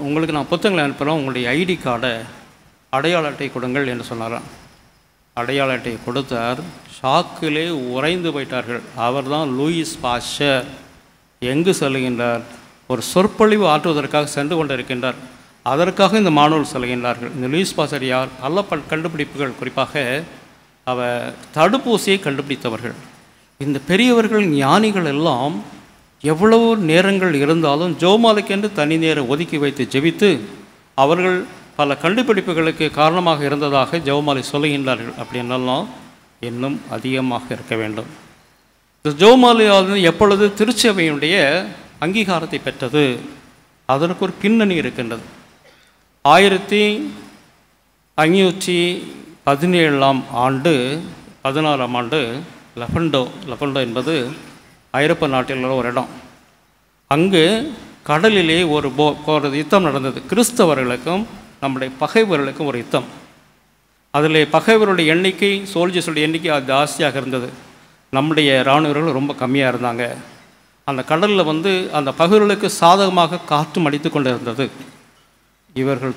உங்களுக்கு நான் புத்தகங்களை அனுப்புகிறோம், உங்களுடைய ஐடி கார்டை அடையாள அட்டை கொடுங்கள் என்று சொன்னாராம். அடையாள அட்டையை கொடுத்தார். ஷாக்கிலே உறைந்து போயிட்டார்கள். அவர் தான் லூயிஸ் பாஸ்டர். எங்கு செல்கின்றார்? ஒரு சொற்பொழிவு ஆற்றுவதற்காக சென்று கொண்டிருக்கின்றார். அதற்காக இந்த மாணவர்கள் செல்கின்றார்கள். இந்த லூயிஸ் பாஸ்டர் யார்? பல கண்டுபிடிப்புகள், குறிப்பாக அவர் தடுப்பூசியை கண்டுபிடித்தவர்கள். இந்த பெரியவர்கள் ஞானிகள் எல்லாம் எவ்வளவு நேரங்கள் இருந்தாலும் ஜெபமாலைக்கென்று தனி நேரம் ஒதுக்கி வைத்து ஜெபித்து அவர்கள் பல கண்டுபிடிப்புகளுக்கு காரணமாக இருந்ததாக ஜெபமாலை சொல்லுகின்றார்கள். அப்படி என்னெல்லாம் இன்னும் அதிகமாக இருக்க வேண்டும். இந்த ஜெபமாலையானது எப்பொழுது திருச்சபையினுடைய அங்கீகாரத்தை பெற்றது? அதற்கு ஒரு பின்னணி இருக்கின்றது. 1517 ஆண்டு 16ஆம் ஆண்டு லெபண்டோ என்பது ஐரோப்பா நாட்டில் உள்ள ஒரு இடம். அங்கு கடலிலே ஒரு யுத்தம் நடந்தது. கிறிஸ்தவர்களுக்கும் நம்முடைய பகைவர்களுக்கும் ஒரு யுத்தம். அதில் பகைவருடைய எண்ணிக்கை, சோல்ஜர்ஸுடைய எண்ணிக்கை அது ஜாஸ்தியாக இருந்தது. நம்முடைய இராணுவர்கள் ரொம்ப கம்மியாக இருந்தாங்க. அந்த கடலில் வந்து அந்த பகைவர்களுக்கு சாதகமாக காற்றும் அடித்து கொண்டு இருந்தது. இவர்கள்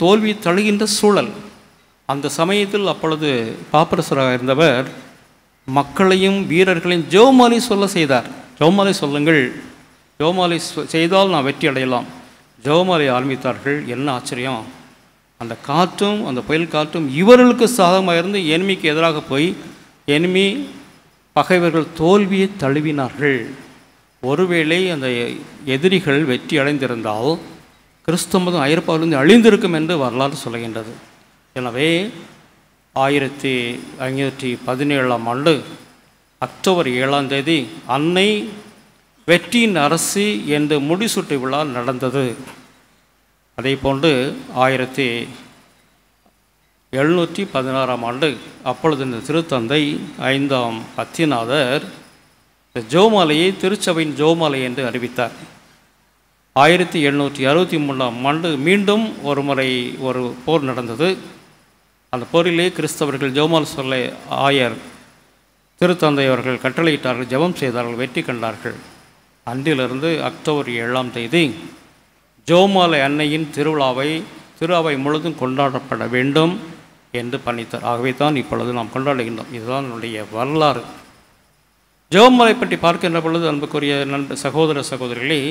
தோல்வி தழுகின்ற சூழல். அந்த சமயத்தில் அப்பொழுது பாப்பரசராக இருந்தவர் மக்களையும் வீரர்களையும் ஜெபமாலை சொல்ல செய்தார். ஜெபமாலை சொல்லுங்கள், ஜெபமாலை செய்தால் நான் வெற்றி அடையலாம். ஜெபமாலை ஆரம்பித்தார்கள். என்ன ஆச்சரியம்! அந்த காற்றும், அந்த புயல் காற்றும் இவர்களுக்கு சாதகமாக இருந்து எனிமிக்கு எதிராக போய் பகைவர்கள் தோல்வியை தழுவினார்கள். ஒருவேளை அந்த எதிரிகள் வெற்றி அடைந்திருந்தால் கிறிஸ்தவம் ஐரோப்பாவிலிருந்து அழிந்திருக்கும் என்று வரலாறு சொல்கின்றது. எனவே 1517ஆம் ஆண்டு அக்டோபர் 7ஆம் தேதி அன்னை வெற்றியின் அரசி என்று முடிசூட்டு விழா நடந்தது. அதே போன்று 1716ஆம் ஆண்டு அப்பொழுது இந்த திருத்தந்தை 5ஆம் பத்திநாதர் ஜெபமாலையை திருச்சபையின் ஜெபமாலை என்று அறிவித்தார். 1763ஆம் ஆண்டு மீண்டும் ஒரு முறை ஒரு போர் நடந்தது. அந்த போரிலே கிறிஸ்தவர்கள் ஜெபமாலை சொல்ல ஆயர் திருத்தந்தை அவர்கள் கட்டளையிட்டார்கள், ஜெபம் செய்தார்கள், வெற்றி கண்டார்கள். அன்றிலிருந்து அக்டோபர் 7ஆம் தேதி ஜெபமாலை அன்னையின் திரு அவை முழுதும் கொண்டாடப்பட வேண்டும் என்று பணித்தார். ஆகவே தான் இப்பொழுது நாம் கொண்டாடுகின்றோம். இதுதான் என்னுடைய வரலாறு. ஜெபமாலை பற்றி பார்க்கின்ற பொழுது அன்புக்குரிய சகோதர சகோதரிகளே,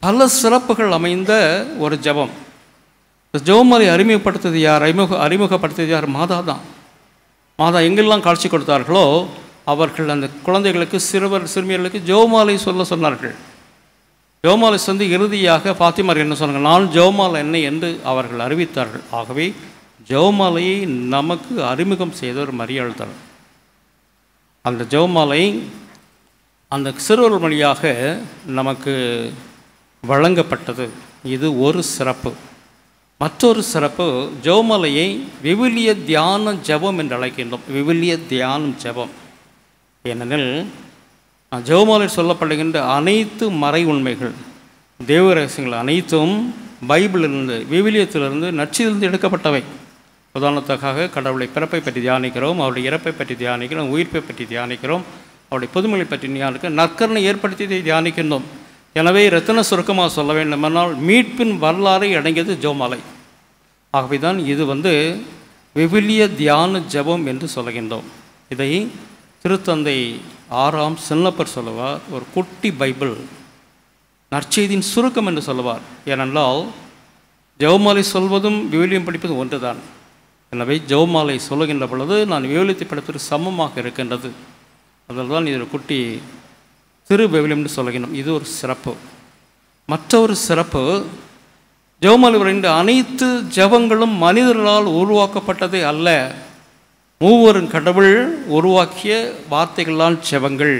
பல சிறப்புகள் அமைந்த ஒரு ஜெபம். ஜெபமாலை அறிமுகப்படுத்தது யார்? அறிமுகப்படுத்தது யார்? மாதா தான். மாதா எங்கெல்லாம் காட்சி கொடுத்தார்களோ அவர்கள் அந்த குழந்தைகளுக்கு, சிறுமியர்களுக்கு ஜெபமாலை சொல்ல சொன்னார்கள். ஜெபமாலை வந்து இறுதியாக பாத்திமார் என்ன சொன்னாங்க? நான் ஜெபமாலை என்ன என்று அவர்கள் அறிவித்தார்கள். ஆகவே ஜெபமாலையை நமக்கு அறிமுகம் செய்தவர் மரியாள் தான். அந்த ஜெபமாலை அந்த சிறுவர் வழியாக நமக்கு வழங்கப்பட்டது. இது ஒரு சிறப்பு. மற்றொரு சிறப்பு, ஜெபமாலையை விவிலிய தியான ஜெபம் என்று அழைக்கின்றோம். விவிலிய தியானம் ஜெபம். ஏனெனில் ஜெபமாலை சொல்லப்படுகின்ற அனைத்து மறை உண்மைகள், தேவ ரகசியங்கள் அனைத்தும் பைபிளிலிருந்து, விவிலியத்திலிருந்து, நற்செய்தியிலிருந்து எடுக்கப்பட்டவை. உதாரணத்துக்காக கடவுளை பிறப்பை பற்றி தியானிக்கிறோம், அவருடைய இறப்பை பற்றி தியானிக்கிறோம், உயிர்ப்பை பற்றி தியானிக்கிறோம், அவருடைய புதுமொழி பற்றி தியானிக்கிறோம், நற்கருணை ஏற்படுத்தியதை தியானிக்கின்றோம். எனவே ரத்தின சுருக்கமாக சொல்ல வேண்டுமென்றால் மீட்பின் வரலாறை அடங்கியது ஜெபமாலை. ஆகவே தான் இது விவிலிய தியான ஜெபம் என்று சொல்லுகின்றோம். இதை திருத்தந்தை 6ஆம் சின்னப்பர் சொல்லுவார், ஒரு குட்டி பைபிள், நற்செய்தியின் சுருக்கம் என்று சொல்லுவார். ஏனென்றால் ஜெபமாலை சொல்வதும் விவிலியம் படிப்பதும் ஒன்று தான். எனவே ஜெபமாலை சொல்லுகின்ற பொழுது நான் விவிலியத்தை படிப்பதற்கு சமமாக இருக்கின்றது. அதில் தான் இது ஒரு குட்டி திரு விவிலியம் என்று சொல்லுகின்றோம். இது ஒரு சிறப்பு. மற்றொரு சிறப்பு, ஜெபமாலை வரைந்த அனைத்து ஜெபங்களும் மனிதர்களால் உருவாக்கப்பட்டதே அல்ல, மூவரும் கடவுள் உருவாக்கிய வார்த்தைகளால் ஜெபங்கள்.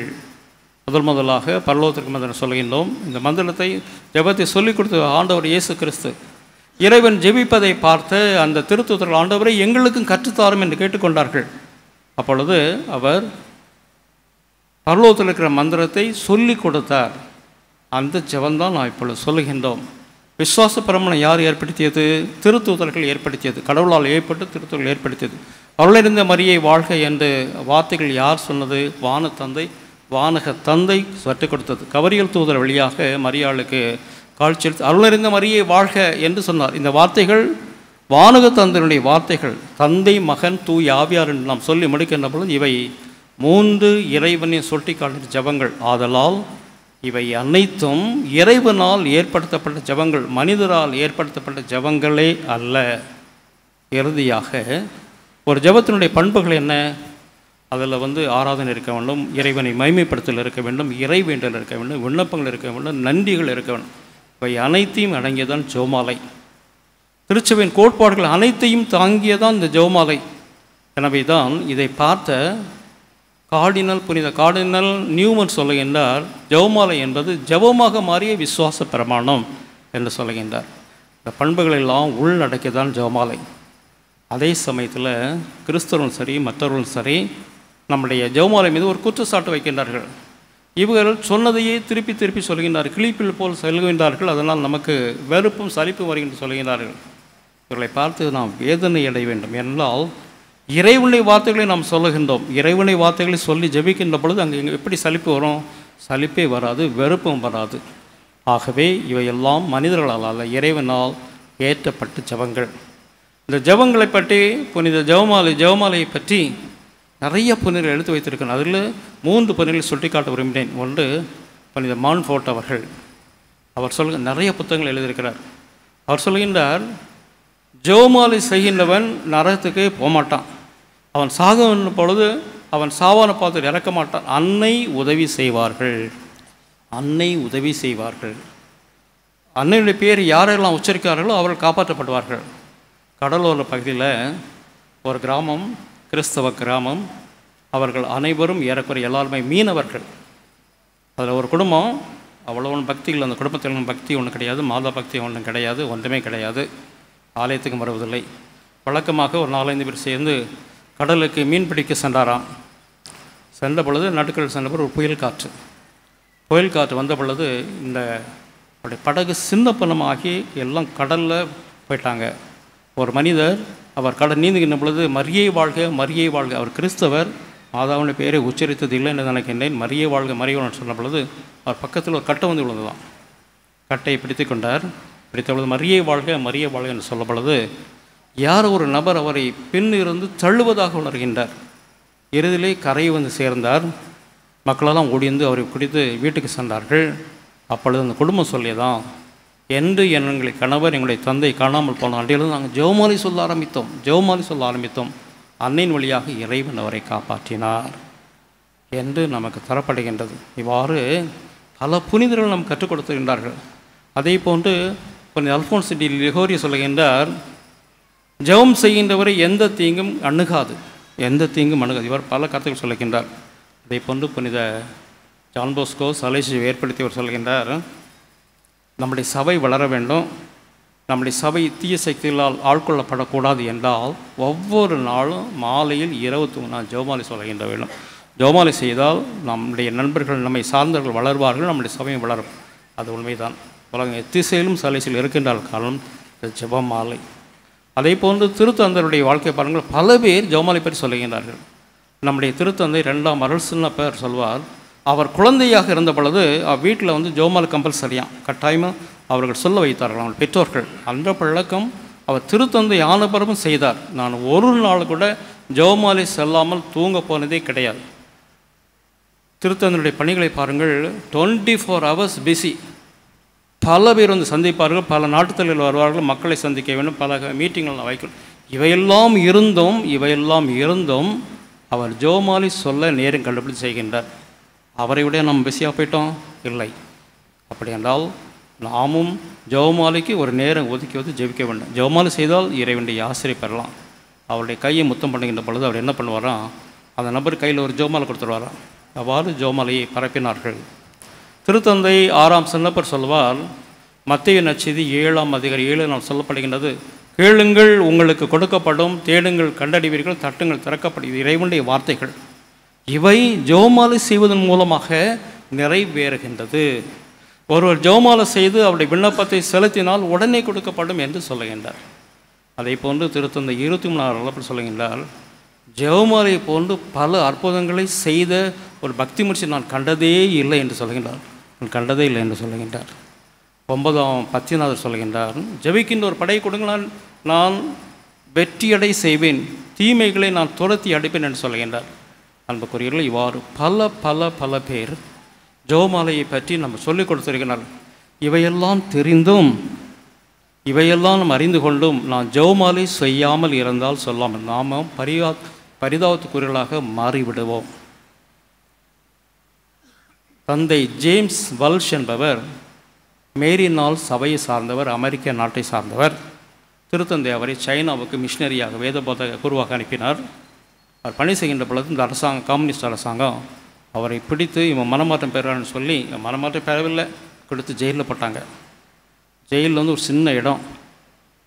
முதலாக பரலோகத்திற்கு மந்திரம் சொல்கின்றோம். இந்த மந்திரத்தை ஜெபத்தை சொல்லிக் கொடுத்த ஆண்டவர் இயேசு கிறிஸ்து இறைவன் ஜெபிப்பதை பார்த்து அந்த திருத்தூதர்கள், ஆண்டவரை எங்களுக்கும் கற்றுத்தாரும் என்று கேட்டுக்கொண்டார்கள். அப்பொழுது அவர் பரலோகத்தில் இருக்கிற மந்திரத்தை சொல்லிக் கொடுத்தார். அந்த ஜெபந்தான் நான் இப்பொழுது சொல்லுகின்றோம். விசுவாச பிரமாணம் யார் ஏற்படுத்தியது? திருத்தூதர்கள் ஏற்படுத்தியது. கடவுளால் ஏற்பட்டு திருத்தூதர்கள் ஏற்படுத்தியது. அருளிருந்த மரியை வாழ்க என்று வார்த்தைகள் யார் சொன்னது? வானக தந்தை சற்றுக் கொடுத்தது. கவரியல் தூதர் வழியாக மரியாளுக்கு காட்சி அருளிருந்த மரியை வாழ்க என்று சொன்னார். இந்த வார்த்தைகள் வானக தந்தையினுடைய வார்த்தைகள். தந்தை, மகன், தூய் ஆவியார் என்று நாம் சொல்லி முடிக்கின்ற பொழுது இவை 3 இறைவனை சுட்டி காட்டிய ஜபங்கள். ஆதலால் இவை அனைத்தும் இறைவனால் ஏற்படுத்தப்பட்ட ஜபங்கள், மனிதரால் ஏற்படுத்தப்பட்ட ஜபங்களே அல்ல. இறுதியாக ஒரு ஜபத்தினுடைய பண்புகள் என்ன? அதில் ஆராதனை இருக்க வேண்டும், இறைவனை மைமைப்படுத்தல் இருக்க வேண்டும், இறைவேண்டல் இருக்க வேண்டும், விண்ணப்பங்கள் இருக்க வேண்டும், நன்றிகள் இருக்க வேண்டும். இவை அனைத்தையும் அடங்கியதான் ஜெபமாலை. திருச்சபையின் கோட்பாடுகள் அனைத்தையும் தாங்கியதான் இந்த ஜெபமாலை. எனவே தான் இதை பார்த்த புனித கார்டினல் நியூமன் சொல்லுகின்றார், ஜெபமாலை என்பது ஜெபமாக மாறிய விசுவாச பிரமாணம் என்று சொல்லுகின்றார். இந்த பண்புகளெல்லாம் உள்ளடக்கியதான் ஜெபமாலை. அதே சமயத்தில் கிறிஸ்தவர்களும் சரி மற்றவர்களும் சரி நம்முடைய ஜெபமாலை மீது ஒரு குற்றச்சாட்டு வைக்கின்றார்கள். இவர்கள் சொன்னதையே திருப்பி திருப்பி சொல்கின்றார்கள், கிளிப்பில் போல் சொல்கின்றார்கள். அதனால் நமக்கு வெறுப்பும் சலிப்பும் வருகின்ற சொல்கின்றார்கள். இவர்களை பார்த்து நாம் வேதனை அடைய வேண்டும். என்றால் இறைவனுடைய வார்த்தைகளை நாம் சொல்லுகின்றோம். இறைவனை வார்த்தைகளை சொல்லி ஜெபிக்கின்ற பொழுது அங்கே எப்படி சலிப்பு வரும்? சலிப்பே வராது, வெறுப்பும் வராது. ஆகவே இவையெல்லாம் மனிதர்களால் அல்ல, இறைவனால் ஏற்றப்பட்ட ஜபங்கள். இந்த ஜபங்களை பற்றி புனித ஜெபமாலையை பற்றி நிறைய புனிதர்கள் எடுத்து வைத்திருக்கிறார். அதில் 3 புனிதர்களை சுட்டிக்காட்ட விரும்பினேன். ஒன்று புனித மான்ஃபோர்ட் அவர்கள். அவர் நிறைய புத்தகங்கள் எழுதியிருக்கிறார். அவர் சொல்கின்றார், ஜெபமாலை செய்கின்றவன் நரகத்துக்கு போகமாட்டான், அவன் சாகும் பொழுது அவன் சாவான பார்த்து இறக்க மாட்டான், அன்னை உதவி செய்வார்கள். அன்னை உதவி செய்வார்கள். அன்னையுடைய பேர் யாரெல்லாம் உச்சரிக்கிறார்களோ அவர்கள் காப்பாற்றப்படுவார்கள். கடலோர பகுதியில் ஒரு கிராமம், கிறிஸ்தவ கிராமம். அவர்கள் அனைவரும் ஏறக்குறைய எல்லாருமே மீனவர்கள். அதில் ஒரு குடும்பம், அவ்வளோ ஒன்றும் பக்திகள், அந்த குடும்பத்தில் பக்தி ஒன்றும் கிடையாது, மாதா பக்தி ஒன்றும் கிடையாது, ஒன்றுமே கிடையாது. ஆலயத்துக்கும் வருவதில்லை. வழக்கமாக ஒரு 4-5 பேர் சேர்ந்து கடலுக்கு மீன் பிடிக்க சென்றாராம். சென்ற பொழுது நடுக்கடல் சென்ற பொழுது ஒரு புயல் காற்று வந்த பொழுது இந்த அப்படி படகு சின்ன பணமாகி எல்லாம் கடலில் போயிட்டாங்க. ஒரு மனிதர் அவர் கடல் நீந்துகின்ற பொழுது மரியை வாழ்க, மரியை வாழ்க. அவர் கிறிஸ்தவர், மாதாவுடைய பேரை உச்சரித்தது இல்லை என்று நினைக்கின்றேன். மரியே வாழ்க மரியே வாழ்க சொன்ன பொழுது அவர் பக்கத்தில் ஒரு கட்டை வந்து விழுந்ததான். கட்டையை பிடித்து கொண்டார். பிடித்த பொழுது மரியே வாழ்க மரியே வாழ்க என்று சொல்ல பொழுது யார் ஒரு நபர் அவரை பின்னிருந்து தள்ளுவதாக உணர்கின்றார். இறுதியிலே கரையை வந்து சேர்ந்தார். மக்களெல்லாம் ஓடிந்து அவரை பிடித்து வீட்டுக்கு சென்றார்கள். அப்பொழுது அந்த குடும்பம் சொல்லியதான், என்று எங்களுடைய கணவர் எங்களுடைய தந்தை காணாமல் போன அன்றையிலிருந்து நாங்கள் ஜெபமாலை சொல்ல ஆரம்பித்தோம். அன்னையின் வழியாக இறைவன் அவரை காப்பாற்றினார் என்று நமக்கு தரப்படுகின்றது. இவ்வாறு பல புனிதர்கள் நாம் கற்றுக் கொடுத்துகின்றார்கள். அதே போன்று அல்போன்ஸ் டி லிகோரி சொல்லுகின்றார், ஜெபம் செய்கின்றவரை எந்த தீங்கும் அணுகாது. இவர் பல கருத்துக்கள் சொல்லுகின்றார். அதே போன்று புனித ஜான் போஸ்கோ சலேசியை ஏற்படுத்தியவர் சொல்கின்றார், நம்முடைய சபை வளர வேண்டும், நம்முடைய சபை தீய சக்திகளால் ஆட்கொள்ளப்படக்கூடாது என்றால் ஒவ்வொரு நாளும் மாலையில் இரவு தூங்கினால் ஜெபமாலை சொல்கின்ற வேண்டும். ஜெபமாலை செய்தால் நம்முடைய நண்பர்கள் நம்மை சார்ந்தவர்கள் வளர்வார்கள், நம்முடைய சபையும் வளரும். அது உண்மைதான். உலகம் எத்திசையிலும் சலேசியில் இருக்கின்ற காலம் ஜெபமாலை. அதே போன்று திருத்தந்தருடைய வாழ்க்கை பாருங்கள், பல பேர் ஜெபமாலை பற்றி சொல்லுகின்றார்கள். நம்முடைய திருத்தந்தை 2ஆம் அருள்சின்னப்பர் சொல்வார், அவர் குழந்தையாக இருந்த பொழுது வீட்டில் வந்து ஜெபமாலை கம்பல்சரியாக கட்டாயமாக அவர்கள் சொல்ல வைத்தார்கள் அவர்கள் பெற்றோர்கள். அந்த பழக்கம் அவர் திருத்தந்தை ஆனபரமும் செய்தார். நான் ஒரு நாள் கூட ஜெபமாலை செல்லாமல் தூங்க போனதே கிடையாது. திருத்தந்தையுடைய பணிகளை பாருங்கள், 24 hours பிஸி. பல பேர் வந்து சந்திப்பார்கள், பல நாட்டுத்தலைவர்கள் வருவார்கள், மக்களை சந்திக்க வேண்டும், பல மீட்டிங்கள் வைக்கணும். இவையெல்லாம் இருந்தும் அவர் ஜெபமாலை சொல்ல நேரம் கண்டுபிடித்து செய்கின்றார். அவரை விட நம்ம பிஸியாக போயிட்டோம் இல்லை. அப்படி என்றால் நாமும் ஜெபமாலைக்கு ஒரு நேரம் ஒதுக்கி ஜெபிக்க வேண்டும். ஜெபமாலை செய்தால் இறைவனுடைய ஆசிரியை பெறலாம். அவருடைய கையை முத்தம் பண்ணுகின்ற பொழுது அவர் என்ன பண்ணுவாராம், அந்த நபர் கையில் ஒரு ஜெபமாலை கொடுத்துருவாராம். அவ்வாறு ஜெபமாலையை பரப்பினார்கள். திருத்தந்தை 6ஆம் சின்னப்பர் சொல்வார், மத்தேயு நற்செய்தி 7ஆம் அதிகாரம் 7 நாம் சொல்லப்படுகின்றது, கேளுங்கள் உங்களுக்கு கொடுக்கப்படும், தேடுங்கள் கண்டறிவீர்கள், தட்டுங்கள் திறக்கப்படும். இறைவனுடைய வார்த்தைகள் இவை ஜெபமாலை செய்வதன் மூலமாக நிறைவேறுகின்றது. ஒருவர் ஜெபமாலை செய்து அவருடைய விண்ணப்பத்தை செலுத்தினால் உடனே கொடுக்கப்படும் என்று சொல்லுகின்றார். அதே போன்று திருத்தந்தை 23 சொல்லுகின்றார், ஜெபமாலை போன்று பல அற்புதங்களை செய்த ஒரு பக்தி முயற்சி நான் கண்டதே இல்லை என்று சொல்லுகின்றார். 9ஆம் பத்திநாதர் சொல்லுகின்றார், ஜெபிக்கின்ற ஒரு படை கொடுங்கள், நான் வெற்றியடை செய்வேன், தீமைகளை நான் துரத்தி அடிப்பேன் என்று சொல்லுகின்றார். அன்புக்குரியவர்கள், இவ்வாறு பல பல பல பேர் ஜெபமாலையை பற்றி நம்ம சொல்லிக் கொடுத்திருக்கிறார்கள். இவையெல்லாம் தெரிந்தும் இவையெல்லாம் நம்ம அறிந்து கொண்டும் நான் ஜெபமாலை செய்யாமல் இருந்தால் சொல்லாமல் நாம் பரிதாபத்துக்குரியவர்களாக மாறிவிடுவோம். தந்தை ஜேம்ஸ் வல்ஷ் என்பவர் மேரினால் சபையை சார்ந்தவர், அமெரிக்க நாட்டை சார்ந்தவர். திருத்தந்தை அவரை சைனாவுக்கு மிஷினரியாக வேதபோதக குருவாக அனுப்பினார். அவர் பணி செய்கின்ற பொழுது இந்த அரசாங்கம், கம்யூனிஸ்ட் அரசாங்கம் அவரை பிடித்து இவன் மனமாற்றம் பெறுவான்னு சொல்லி மனமாற்றம் பெறவில்லை, கொடுத்து ஜெயிலில் போட்டாங்க. ஜெயிலில் வந்து ஒரு சின்ன இடம்,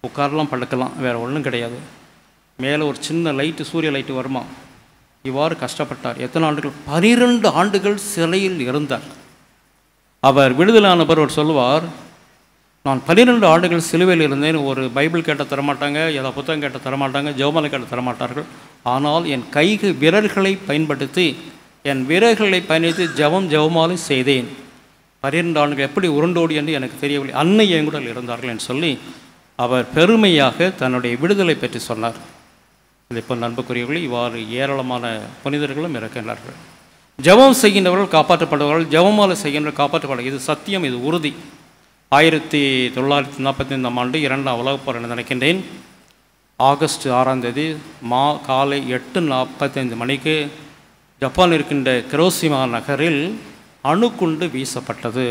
உட்காரலாம் படுக்கலாம், வேறு ஒன்றும் கிடையாது. மேலே ஒரு சின்ன லைட்டு, சூரிய லைட்டு வருமா. இவ்வாறு கஷ்டப்பட்டார். எத்தனை ஆண்டுகள்? 12 ஆண்டுகள் சிறையில் இருந்தார். அவர் விடுதலானவர் அவர் சொல்லுவார், நான் 12 ஆண்டுகள் சிலுவையில் இருந்தேன். ஒரு பைபிள் கேட்ட தரமாட்டாங்க, ஏதாவது புத்தகம் கேட்ட தரமாட்டாங்க, ஜெபமாலை கேட்ட தரமாட்டார்கள். ஆனால் என் விரல்களை பயன்படுத்தி ஜெபமாலை செய்தேன். 12 ஆண்டுகள் எப்படி உருண்டோடி என்று எனக்கு தெரியவில்லை, அன்னை என் கூட இருந்தார்கள் என்று சொல்லி அவர் பெருமையாக தன்னுடைய விடுதலை பற்றி சொன்னார். இப்போ நண்புக்குரியவர்கள், இவ்வாறு ஏராளமான புனிதர்களும் இருக்கின்றார்கள். ஜெபம் செய்கின்றவர்கள் காப்பாற்றப்படுவார்கள், ஜெபமாலை செய்கின்றவர்கள் காப்பாற்றப்படுவார்கள். இது சத்தியம், இது உறுதி. 1945ஆம் ஆண்டு 2ஆம் உலகப்போர் என்று நினைக்கின்றேன். ஆகஸ்ட் 6ஆம் தேதி காலை 8:45 மணிக்கு ஜப்பான் இருக்கின்ற கிரோசிமா நகரில் அணுக்குண்டு வீசப்பட்டது.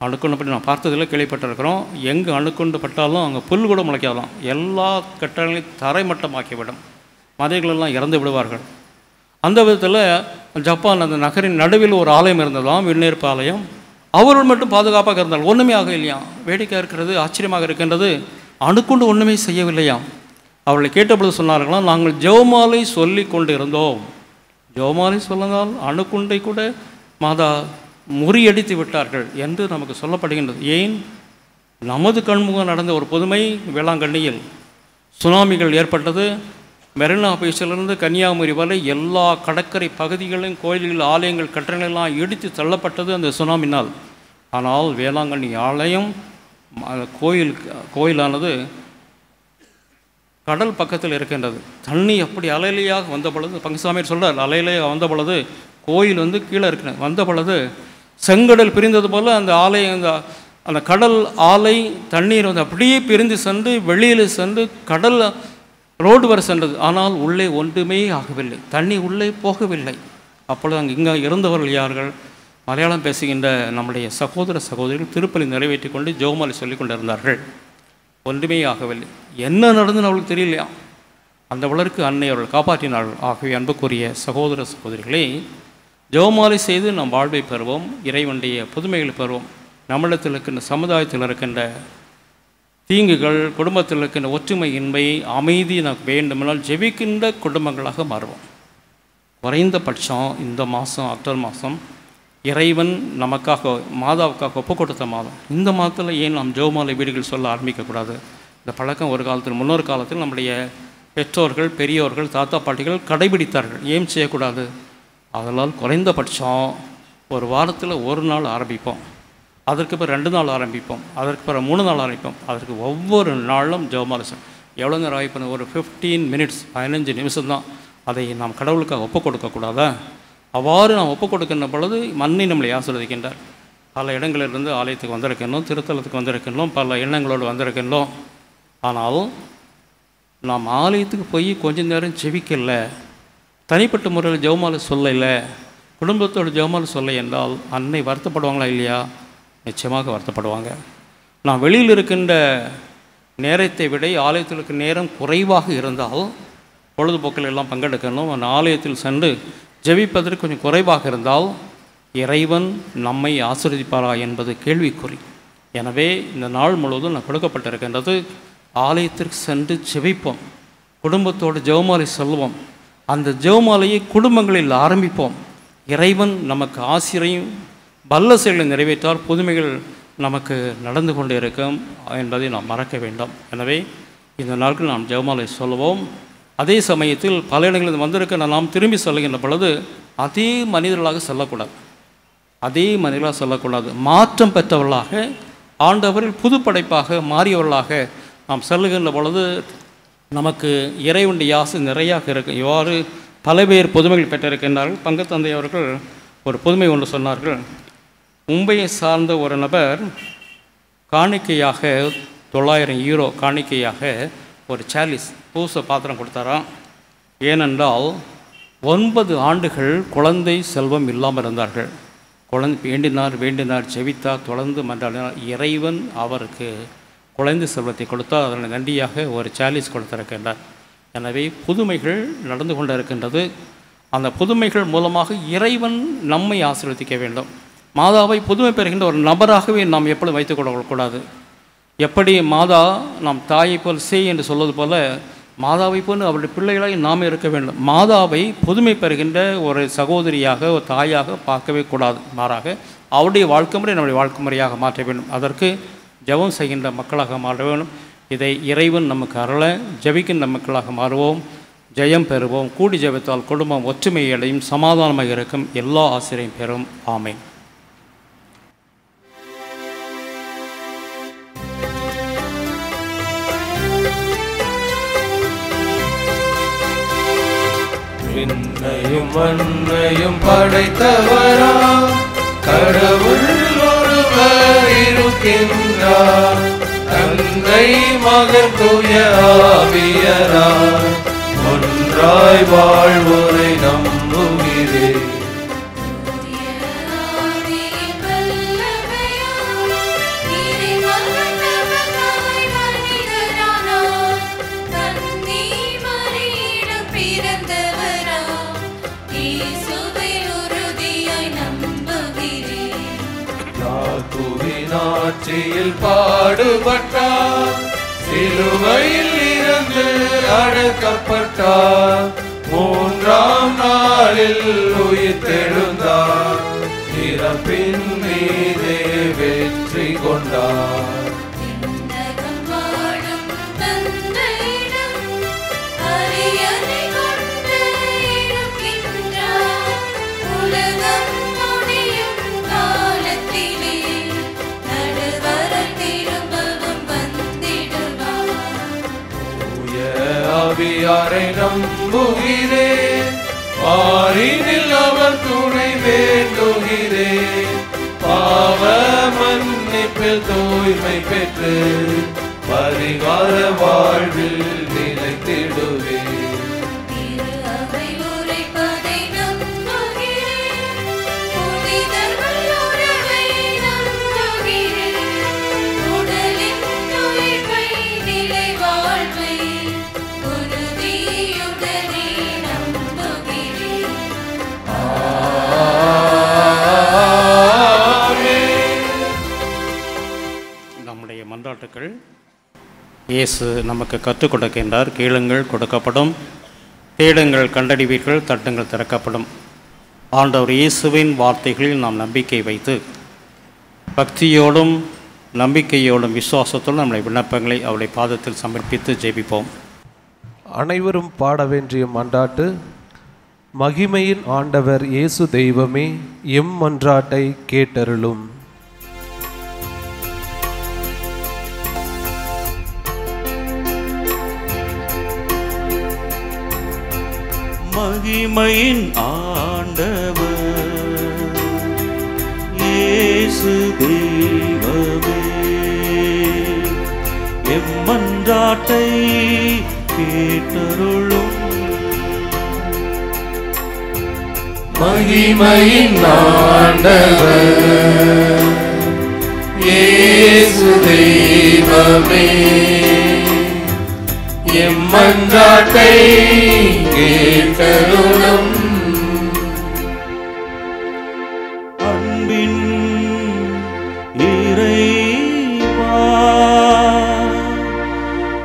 அணுக்குண்டு பற்றி நான் பார்த்ததில்லை, கேள்விப்பட்டிருக்கிறோம். எங்கே அணுக்குண்டு பட்டாலும் அங்கே புல் கூட முளைக்காதான், எல்லா கட்டங்களையும் தரைமட்டமாக்கிவிடும், மனிதர்களெல்லாம் இறந்து விடுவார்கள். அந்த விதத்தில் ஜப்பான் அந்த நகரின் நடுவில் ஒரு ஆலயம் இருந்ததாம், விண்ணேற்பு ஆலயம். அவர்கள் மட்டும் பாதுகாப்பாக இருந்தால் ஒன்றுமே ஆக இல்லையா. வேடிக்கை இருக்கிறது, ஆச்சரியமாக இருக்கின்றது. அணுக்குண்டு ஒன்றுமே செய்யவில்லையாம். அவர்களை கேட்டபொழுது சொன்னார்களாம், நாங்கள் ஜெபமாலை சொல்லி கொண்டு இருந்தோம். ஜெபமாலை சொன்னதால் அணுக்குண்டை கூட மாதா முறியடித்து விட்டார்கள் என்று நமக்கு சொல்லப்படுகின்றது. ஏன்? நமது கண்முகம் நடந்த ஒரு புதுமை. வேளாங்கண்ணியில் சுனாமிகள் ஏற்பட்டது. மெரினா பீச்சிலிருந்து கன்னியாகுமரி வரை எல்லா கடற்கரை பகுதிகளிலும் கோயில்கள், ஆலயங்கள், கட்டடங்களெல்லாம் இடித்து தள்ளப்பட்டது அந்த சுனாமினால். ஆனால் வேளாங்கண்ணி ஆலயம் கோயிலானது கடல் பக்கத்தில் இருக்கின்றது. தண்ணி அப்படி அலையிலையாக வந்த பொழுது, பங்குசாமியார் சொல்கிறார், அலையிலையாக வந்த பொழுது கோயில் கீழே இருக்கிற வந்த பொழுது செங்கடல் பிரிந்தது போல் அந்த ஆலயம், அந்த கடல் ஆலை தண்ணீர் அப்படியே பிரிந்து சென்று வெளியில் சென்று கடல் ரோடு வரை சென்றது. ஆனால் உள்ளே ஒன்றுமே ஆகவில்லை, தண்ணி உள்ளே போகவில்லை. அப்பொழுது இங்கே இருந்தவர்கள் யார்கள்? மலையாளம் பேசுகின்ற நம்முடைய சகோதர சகோதரிகள் திருப்பலி நிறைவேற்றி கொண்டு ஜெபமாலை சொல்லி கொண்டிருந்தார்கள். ஒன்றுமே ஆகவில்லை. என்ன நடந்துன்னு அவளுக்கு தெரியலையா? அந்த வளருக்கு அன்னை அவர்கள் காப்பாற்றினார்கள். ஆகவே அன்புக்குரிய சகோதர சகோதரிகளே, ஜெபமாலை செய்து நாம் வாழ்வை பெறுவோம், இறைவனுடைய புதுமைகளை பெறுவோம். நம்மிடத்தில் இருக்கின்ற சமுதாயத்தில் இருக்கின்ற தீங்குகள், குடும்பத்தில் இருக்கின்ற ஒற்றுமையின்மை, அமைதி நமக்கு வேண்டுமென்றால் ஜெபிக்கின்ற குடும்பங்களாக மாறுவோம். குறைந்தபட்சம் இந்த மாதம் அக்டோபர் மாதம் இறைவன் நமக்காக மாதாவுக்காக ஒப்பு கொடுத்த மாதம். இந்த மாதத்தில் ஏன் நாம் ஜெபமாலை வீடுகள் சொல்ல ஆரம்பிக்கக்கூடாது? இந்த பழக்கம் ஒரு காலத்தில், முன்னொரு காலத்தில் நம்முடைய பெற்றோர்கள், பெரியோர்கள், தாத்தா பாட்டிகள் கடைபிடித்தார்கள். ஏன் செய்யக்கூடாது? அதனால் குறைந்தபட்சம் ஒரு வாரத்தில் ஒரு நாள் ஆரம்பிப்போம், அதற்கு பிறகு 2 நாள் ஆரம்பிப்போம், அதற்கு பிறகு 3 நாள் ஆரம்பிப்போம். அதற்கு ஒவ்வொரு நாளும் ஜெபமாலை எவ்வளோ நேரம் ஆகிப்போம்? ஒரு 15 மினிட்ஸ், 15 நிமிஷம் தான். அதை நாம் கடவுளுக்காக ஒப்பு கொடுக்கக்கூடாதா? அவ்வாறு நாம் ஒப்பு கொடுக்கின்ற பொழுது மண்ணை நம்மளை ஆசீர்வதிக்கின்றார். பல இடங்களிலிருந்து ஆலயத்துக்கு வந்திருக்கணும், திருத்தலத்துக்கு வந்திருக்கணும், பல எண்ணங்களோடு வந்திருக்கணும். ஆனால் நாம் ஆலயத்துக்கு போய் கொஞ்சம் நேரம் செவிக்கல, தனிப்பட்ட முறையில் ஜெபமாலை சொல்லலை, குடும்பத்தோடு ஜெபமாலை சொல்ல என்றால் அன்னை வருத்தப்படுவாங்களா இல்லையா? நிச்சயமாக வருத்தப்படுவாங்க. நான் வெளியில் இருக்கின்ற நேரத்தை விட ஆலயத்தில் இருக்க நேரம் குறைவாக இருந்தால் பொழுதுபோக்கில் எல்லாம் பங்கெடுக்கணும். அந்த ஆலயத்தில் சென்று ஜெபிப்பதற்கு கொஞ்சம் குறைவாக இருந்தால் இறைவன் நம்மை ஆசீர்வதிப்பாரா என்பது கேள்விக்குறி. எனவே இந்த நாள் முழுவதும் நான் கொடுக்கப்பட்டிருக்கின்றது, ஆலயத்திற்கு சென்று ஜெபிப்போம், குடும்பத்தோடு ஜெபமாலை சொல்லுவோம், அந்த ஜெபமாலையை குடும்பங்களில் ஆரம்பிப்போம். இறைவன் நமக்கு ஆசிரியம் வல்ல செயலை நிறைவேற்றால் புதுமைகள் நமக்கு நடந்து கொண்டே இருக்கும் என்பதை நாம் மறக்க வேண்டாம். எனவே இந்த நாட்கள் நாம் ஜெபமாலை சொல்லுவோம். அதே சமயத்தில் பல இடங்களில் வந்திருக்க நாம் திரும்பி சொல்லுகின்ற பொழுது அதே மனிதர்களாக சொல்லக்கூடாது, மாற்றம் பெற்றவர்களாக, ஆண்டவரில் புது படைப்பாக மாறியவர்களாக நாம் செல்லுகின்ற பொழுது நமக்கு இறைவனுடைய ஆசை நிறையாக இருக்கும். இவ்வாறு பல பேர் புதுமைகள் பெற்றிருக்கின்றார்கள். பங்கு தந்தை அவர்கள் ஒரு புதுமை ஒன்று சொன்னார்கள். மும்பையை சார்ந்த ஒரு நபர் காணிக்கையாக 900 யூரோ காணிக்கையாக ஒரு சாலிஸ் பூச பாத்திரம் கொடுத்தாராம். ஏனென்றால் 9 ஆண்டுகள் குழந்தை செல்வம் இல்லாமல் இருந்தார்கள். குழந்தை வேண்டினார் செவித்தார், தொடர்ந்து மன்றாடினார். இறைவன் அவருக்கு குழந்தை செல்வத்தை கொடுத்தால் அதனை நன்றியாக ஒரு சாலிஸ் கொடுத்திருக்கின்றார். எனவே புதுமைகள் நடந்து கொண்டு இருக்கின்றது. அந்த புதுமைகள் மூலமாக இறைவன் நம்மை ஆசீர்வதிக்க வேண்டும். மாதாவை புதுமை பெறுகின்ற ஒரு நபராகவே நாம் எப்பொழுதும் வைத்துக் கொள்ளக்கூடாது. எப்படி மாதா நாம் தாயை போல் செய் என்று சொல்வது போல மாதாவை போன்று அவருடைய பிள்ளைகளாய் நாம் இருக்க வேண்டும். மாதாவை புதுமை பெறுகின்ற ஒரு சகோதரியாக, ஒரு தாயாக பார்க்கவே கூடாது. மாறாக அவருடைய வாழ்க்கை முறை நம்முடைய வாழ்க்கை முறையாக மாற்ற வேண்டும். அதற்கு ஜெபம் செய்கின்ற மக்களாக மாற வேண்டும். இதை இறைவன் நமக்கு அருள ஜெபிக்கின்ற மக்களாக மாறுவோம், ஜெயம் பெறுவோம். கூடி ஜெபித்தால் குடும்பம் ஒற்றுமையடையும், சமாதானமாக இருக்கும், எல்லா ஆசிரியம் பெறும். ஆமென். விண்ணையும் மண்ணையும் படைத்தவரா கடவுள் ஒருவர் இருக்கின்றார். தந்தை மகன் தூய ஆவியராய் ஒன்றாய் வாழ்வோரை நம்புகிறேன். ஆட்சியில் பாடுபட்டார், சிலுவையில் இருந்து அடக்கப்பட்டார், 3ஆம் நாளில் உயிர்த்தெழுந்தார், இறப்பின் மீதே வெற்றி கொண்டார். அறிய ஆவியாரை நம்புகிறேன், மாறினில் அவர் துணை வேண்டுகிறேன். பாவ மன்னிப்பில் தூய்மை பெற்று பரிகார வாழ்வில் நிலைத்திடுவேன். திரு அவை உரைப்பதை நம்புகிறேன், புனிதர்கள் உறவை நம்புகிறேன். உடலின் உயிர்ப்பை நிலை வாழ்வை உறுதியுடனே நம்புகிறேன். நம்முடைய மன்றாட்டுக்கள். இயேசு நமக்கு கற்றுக் கொடுக்கின்றார். கேளுங்கள் கொடுக்கப்படும், தேடுங்கள் கண்டறிவீர்கள், தட்டுங்கள் திறக்கப்படும். ஆண்டவர் இயேசுவின் வார்த்தைகளில் நாம் நம்பிக்கை வைத்து பக்தியோடும் நம்பிக்கையோடும் விசுவாசத்தோடும் நம்முடைய விண்ணப்பங்களை அவருடைய பாதத்தில் சமர்ப்பித்து ஜெபிப்போம். அனைவரும் பாட வேண்டிய மன்றாட்டு. மகிமையின் ஆண்டவர் இயேசு தெய்வமே, எம் மன்றாட்டை கேட்டருளும். மகிமையின் ஆண்டவர் இயேசு தெய்வமே, எம் மன்றாட்டை கேட்டருளும். மகிமையின் ஆண்டவர் இயேசு தெய்வமே, எம் மன்றாட்டை கேட்டருளும். அன்பின் இறைவா,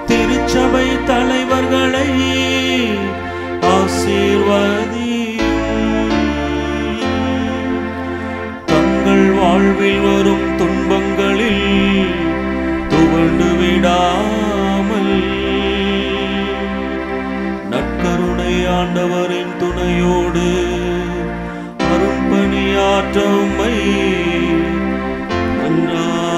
திருச்சபை தலைவர்களை ஆசீர்வதியும். தங்கள் வாழ்வில் வரும் துன்பங்களில் துவண்டு விடாமல் நற்கருணை ஆண்டவரின் துணையோடு அரும்பணியாற்ற உம்மை மன்றாடுகிறோம்.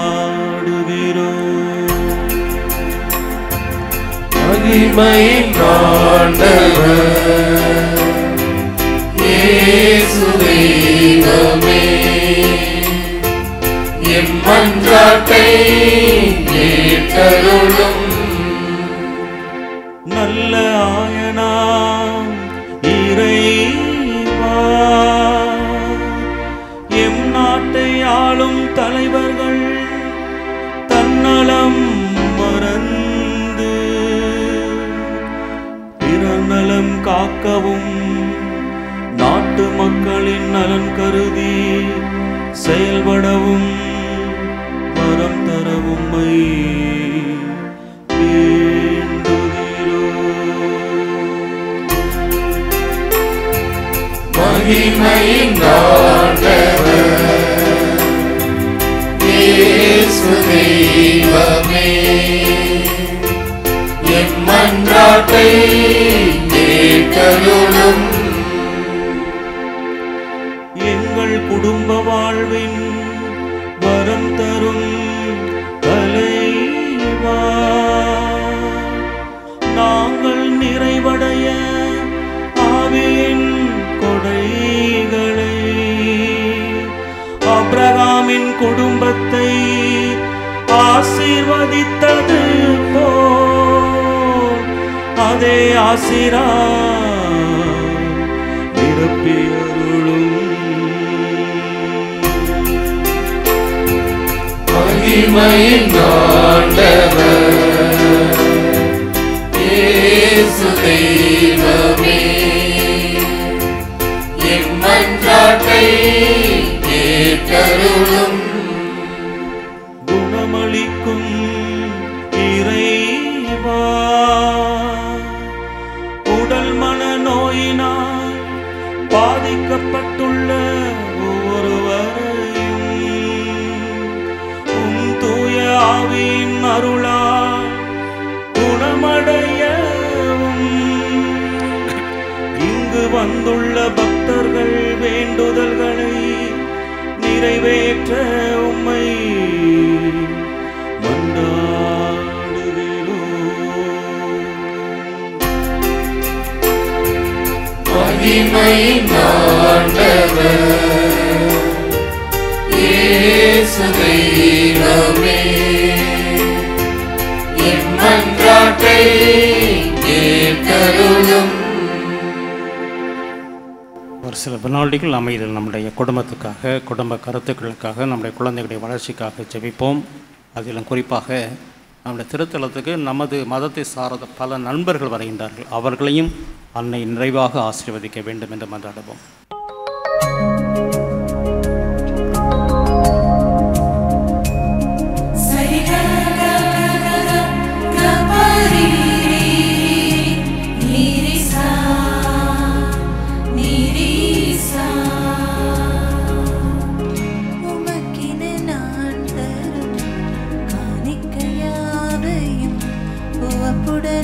மகிமையின் ஆண்டவர் இயேசு தெய்வமே, எம் மன்றாட்டை கேட்டருளும். நல்ல ஆயனாம் இறைவா, எம் நாட்டை ஆளும் தலைவர்கள் தன்னலம் மறந்து பிறர் நலம் காக்கவும் நாட்டு மக்களின் நலன் கருதி செயல்படவும் வரம் தரவும் மகிமையின் ஆண்டவர் இயேசு தெய்வமே, எம் மன்றாட்டை கேட்டருளும். எங்கள் குடும்ப வாழ்வின் வரம் தரும் தலைவா, நாங்கள் நிறைவடைய ஆவியின் கொடைகளை ஆபிரகாமின் குடும்பத்தை ஆசீர்வதித்தது போல் அதே ஆசீரா நிரப்பியருளும். மகிமையின் ஆண்டவர் இயேசு தெய்வமே, எம் மன்றாட்டை கேட்டருளும். குணமளிக்கும் இறைவா, உடல் மன நோயினால் பாதிக்கப்பட்டுள்ள ஒவ்வொருவரையும் உம் தூய ஆவியின் அருளால் குணமடையவும் இங்கு வந்துள்ள பக்தர்கள் வேண்டுதல்களை நிறைவேற்ற உம்மை மன்றாடுகிறோம். மகிமையின் ஆண்டவர் இயேசு தெய்வமே என் மன்றாட்டை கேட்டருளும். ஒரு சில வினாடிகள் அமைதியில் நம்முடைய குடும்பத்துக்காக, குடும்ப கருத்துக்களுக்காக, நம்முடைய குழந்தைகளுடைய வளர்ச்சிக்காக ஜெபிப்போம். அதிலும் குறிப்பாக நம்முடைய திருத்தலத்துக்கு நமது மதத்தை சார்ந்த பல நண்பர்கள் வருகின்றார்கள். அவர்களையும் அன்னை நிறைவாக ஆசீர்வதிக்க வேண்டும் என்று மன்றாடுவோம்.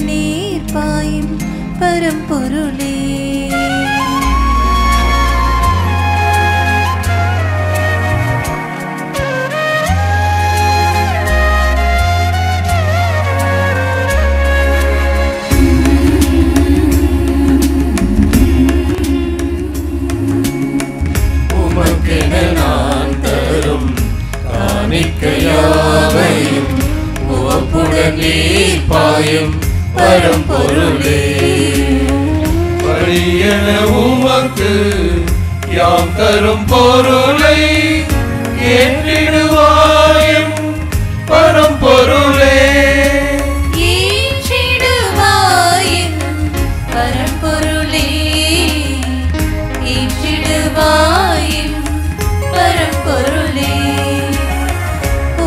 நீர்பாயும் பரம்பொருளே உமக்கென நான் தரும் காணிக்கையாவையும் உவப்புடன் நீர் பாயும் பரம்பொருளே வழியென உமக்கு யாம் தரும் பொருளை ஏற்றிடுவாயும் பரம்பொருளே ஏற்றிடுவாயும் பரம்பொருளே ஏற்றிடுவாயும் பரம்பொருளே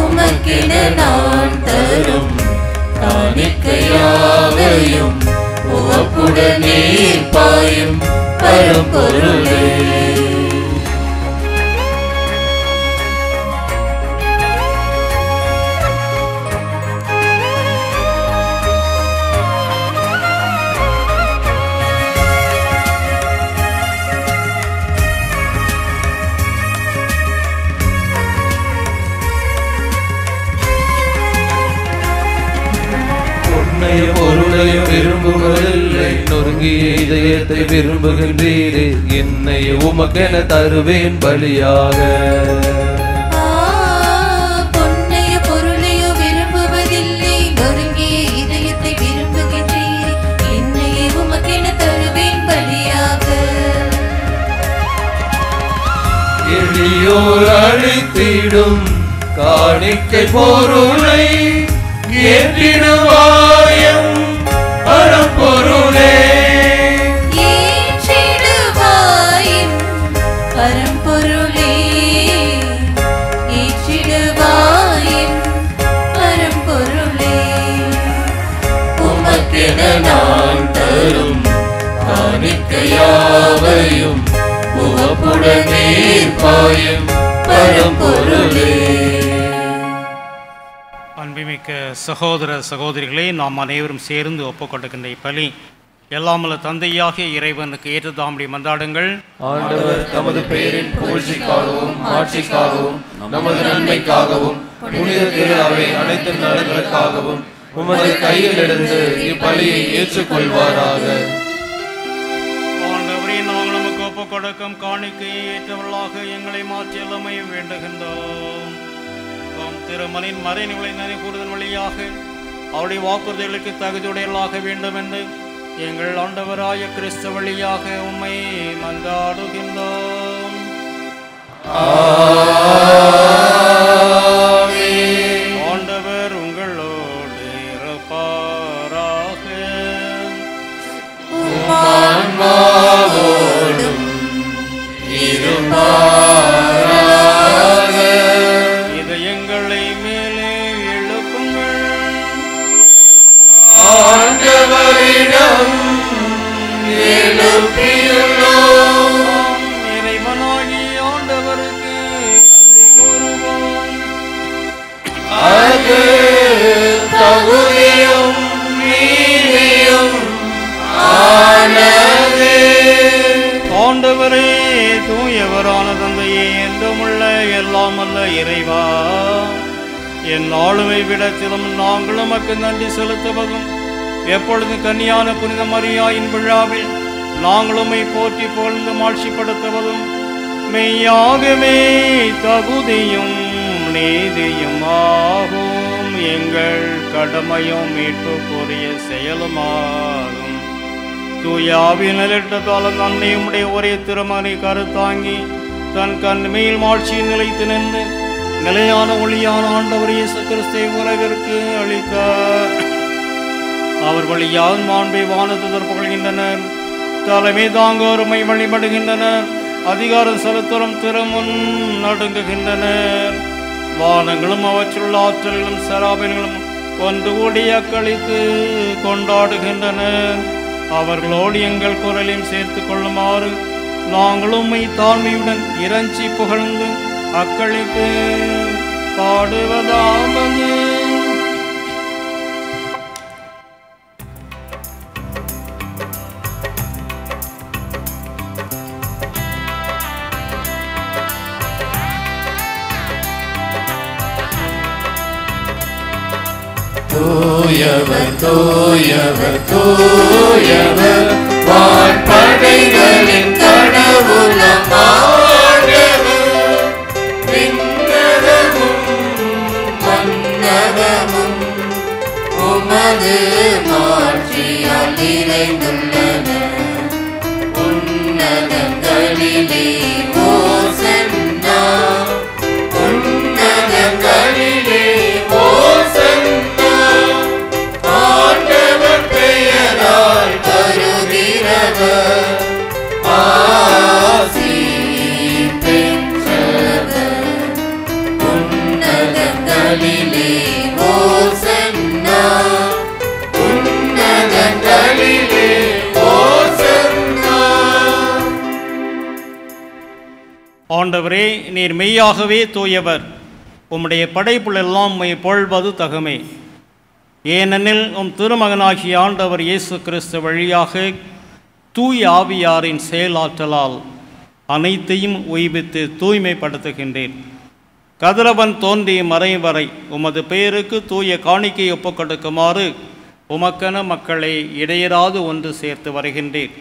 உமக்கென நான் தரும் காணிக்கையாவையும் உவப்புடன் நீர் பாயும் பரம்பொருளே பொருளையும் விரும்புவதில்லை, நொறுங்கிய இதயத்தை விரும்புகின்றீரே. என்னை உமக்கென தருவேன் பலியாக. பொன்னைய பொருளையோ விரும்புவதில்லை, நொறுங்கிய இதயத்தை விரும்புகின்றீரே. என்னை உமக்கென தருவேன் பலியாக. எளியோர் அழித்திடும் காணிக்கை பொருளை ஏற்றிடுவாயும் பரம்பொருளே ஏற்றிடுவாயும் பரம்பொருளே ஏற்றிடுவாயும் பரம்பொருளே உமக்கென நான் தரும் காணிக்கையாவையும் உவப்புடன் நீர் பாயும் பரம்பொருளே. அன்புமிக்க சகோதர சகோதரிகளே, நாம் அனைவரும் சேர்ந்து ஒப்புக்கொண்டிருக்கின்ற இப்பலி எல்லாமல்ல தந்தையாகிய இறைவனுக்கு ஏற்றதாம்படி மன்றாடுங்கள். ஆண்டவர் தமது பெயரின் புகழ்ச்சிக்காகவும் ஆட்சிக்காகவும் நமது நன்மைக்காகவும் புனித திரு அவை அனைத்து நலன்களுக்காகவும் உமது கையில் இருந்து இப்பலியை ஏற்றுக்கொள்வாராக. ஆண்டவரே, நாங்கள் நமக்கு ஒப்புக்கொடுக்கும் காணிக்கையை ஏற்றவர்களாக எங்களை மாற்றி எல்லாமை வேண்டுகின்றோம். திருமலின் மறைநிலை நினை கூறுதல் வழியாக அவருடைய வாக்குறுதிகளுக்கு தகுதியுடையலாக வேண்டும் என்று எங்கள் ஆண்டவராய கிறிஸ்து வழியாக உம்மை மன்றாடுகின்றோம். ஆண்டவர் உங்களோடு இருப்பாராக. இதயங்களை மேலே எழுப்புங்கள். ஆண்டவரிடம் எழுப்பியுள்ளோம். இறைவனாகி ஆண்டவருக்கு நன்றி கூறுவோம். அது தகுதியும் நீதியும் ஆனதே. ஆண்டவரே, தூயவரான தந்தையே, என்றுமுள்ள எல்லாம் அல்ல இறைவா, என் ஆளுமை விடத்திலும் நாங்கள் உமக்கு நன்றி செலுத்துவதும் எப்பொழுது கன்னியான புனித மரியாயின் விழாவில் நாங்களும் போற்றி புகழ்ந்து மாட்சிப்படுத்துவதும் மெய்யாகவே தகுதியும் நீதியும் ஆகும். எங்கள் கடமையும் மீட்புக்குரிய செயலுமாகும். தூயாவின் நிலட்டத்தால் அன்னையுடைய ஒரே திருமகனை கருத்தாங்கி தன் கண்மையில் மாட்சியில் நிலைத்து நின்று நிலையான ஒளியான ஆண்டவர் இயேசு கிறிஸ்துவை உலகிற்கு அளித்தார். அவர் வழியாக மாண்பை வானதூதர் புகழ்கின்றனர். தலைமை தாங்கோருமை வழிபடுகின்றனர். அதிகாரம் செலுத்தரும் திருமுன் நடுங்குகின்றனர். வானங்களும் அவற்றுள்ள ஆற்றல்களும் சராபங்களும் ஒன்று கூடி அக்களித்து கொண்டாடுகின்றனர். அவர்களோடு எங்கள் குரலையும் சேர்த்து கொள்ளுமாறு நாங்களும் தாழ்மையுடன் இறைஞ்சி புகழ்ந்து அக்களித்து பாடுவதாவது. தூயவர் தூயவர் தூயவர் வான்படைகளின் கடவுளம் ஆண்டவர். விண்ணகமும் மன்னகமும் உமது மாட்சியால் நிறைந்துள்ளன. உன்னதங்களிலே ஓசன்னா, உன்னதங்களிலே ஓசன்னா. ஆண்டவர் பெயரால் வருகிறவர் ஆசி பெற்றவர். உன்னதங்களிலே ஓசன்னா, உன்னதங்களிலே ஓசன்னா. ஆண்டவரே, நீர் மெய்யாகவே தூயவர். உம்முடைய படைப்புள் எல்லாம் உம்மை புகழ்வது தகுமே. ஏனெனில் உம் திருமகனாகிய ஆண்டவர் இயேசு கிறிஸ்து வழியாக தூய ஆவியாரின் செயலாற்றலால் அனைத்தையும் உய்வித்து தூய்மைப்படுத்துகின்றேன். கதிரவன் தோன்றிய மறை வரை உமது பெயருக்கு தூய காணிக்கை ஒப்புக்கொடுக்குமாறு உமக்கென மக்களை இடையராது ஒன்று சேர்த்து வருகின்றேன்.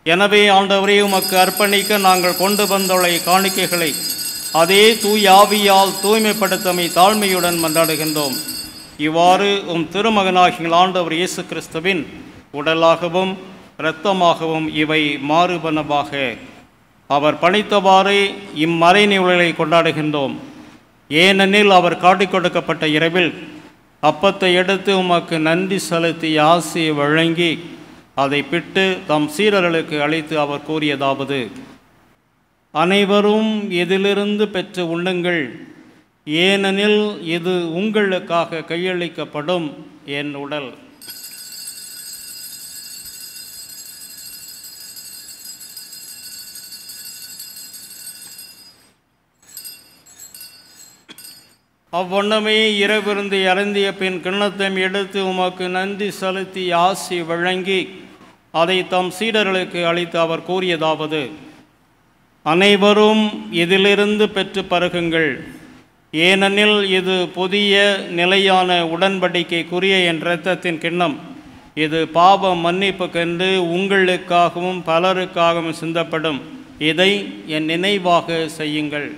எனவே ஆண்டவரே, உமக்கு அர்ப்பணிக்க நாங்கள் கொண்டு வந்துள்ள காணிக்கைகளை அதே தூய ஆவியால் தூய்மைப்படுத்தமை தாழ்மையுடன் மன்றாடுகின்றோம். இவ்வாறு உம் திருமகனாகிய ஆண்டவர் இயேசு கிறிஸ்துவின் உடலாகவும் இரத்தமாகவும் இவை மாறுபனவாக. அவர் பணித்தவாறே இம்மறை நிகழ்வுகளை கொண்டாடுகின்றோம். ஏனெனில் அவர் காட்டிக் கொடுக்கப்பட்ட இரவில் அப்பத்தை எடுத்து உமக்கு நன்றி செலுத்தி ஆசியை வழங்கி அதை பிட்டு தம் சீடர்களுக்கு அளித்து அவர் கூறியதாவது: அனைவரும் இதிலிருந்து பெற்று உண்ணுங்கள், ஏனெனில் இது உங்களுக்காக கையளிக்கப்படும் என் உடல். அவ்வண்ணமே இரவிருந்து அருந்திய பின் கிண்ணத்தை எடுத்து உமக்கு நன்றி செலுத்தி ஆசி வழங்கி அதை தம் சீடர்களுக்கு அளித்து அவர் கூறியதாவது: அனைவரும் இதிலிருந்து பெற்று பருகுங்கள், ஏனெனில் இது புதிய நிலையான உடன்படிக்கைக்குரிய என் இரத்தத்தின் கிண்ணம். இது பாவ மன்னிப்புக்கென்று உங்களுக்காகவும் பலருக்காகவும் சிந்தப்படும். இதை என் நினைவாக செய்யுங்கள்.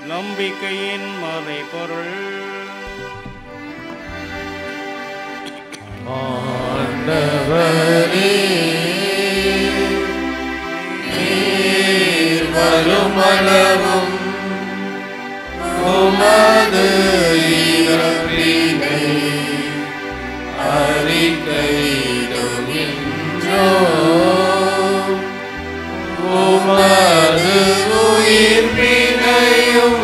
நம்பிக்கையின் மறைபொருள். ஆண்டவரே, நீர் வருமளவும் உமது இறப்பினை அறிக்கையிடுகின்றோம். உமது உயிர்ப்பினையும்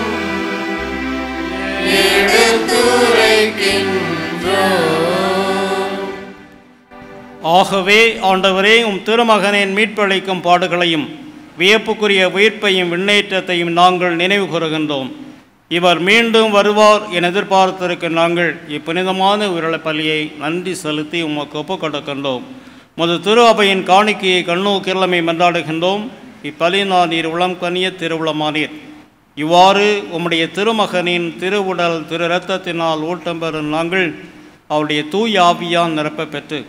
எடுத்துரைக்கின்றோம். ஆகவே ஆண்டவரே, உம் திருமகனின் மீட்பளிக்கும் பாடுகளையும் வியப்புக்குரிய உயிர்ப்பையும் விண்ணேற்றத்தையும் நாங்கள் நினைவு கூறுகின்றோம். இவர் மீண்டும் வருவார் என எதிர்பார்த்திருக்க நாங்கள் இப்புனிதமான உயிரிழ பலியை நன்றி செலுத்தி உமக்கு ஒப்புக் கொடுக்கின்றோம். முது திரு அவையின் காணிக்கையை கண்ணோக்கிரலமை மன்றாடுகின்றோம். இப்பலினால் நீர் உளம் கனிய திருவுளமானீர். இவ்வாறு உம்முடைய திருமகனின் திருவுடல் திரு இரத்தத்தினால் ஊட்டம் பெறும் நாங்கள் அவருடைய தூய் ஆவியால் நிரப்ப பெற்று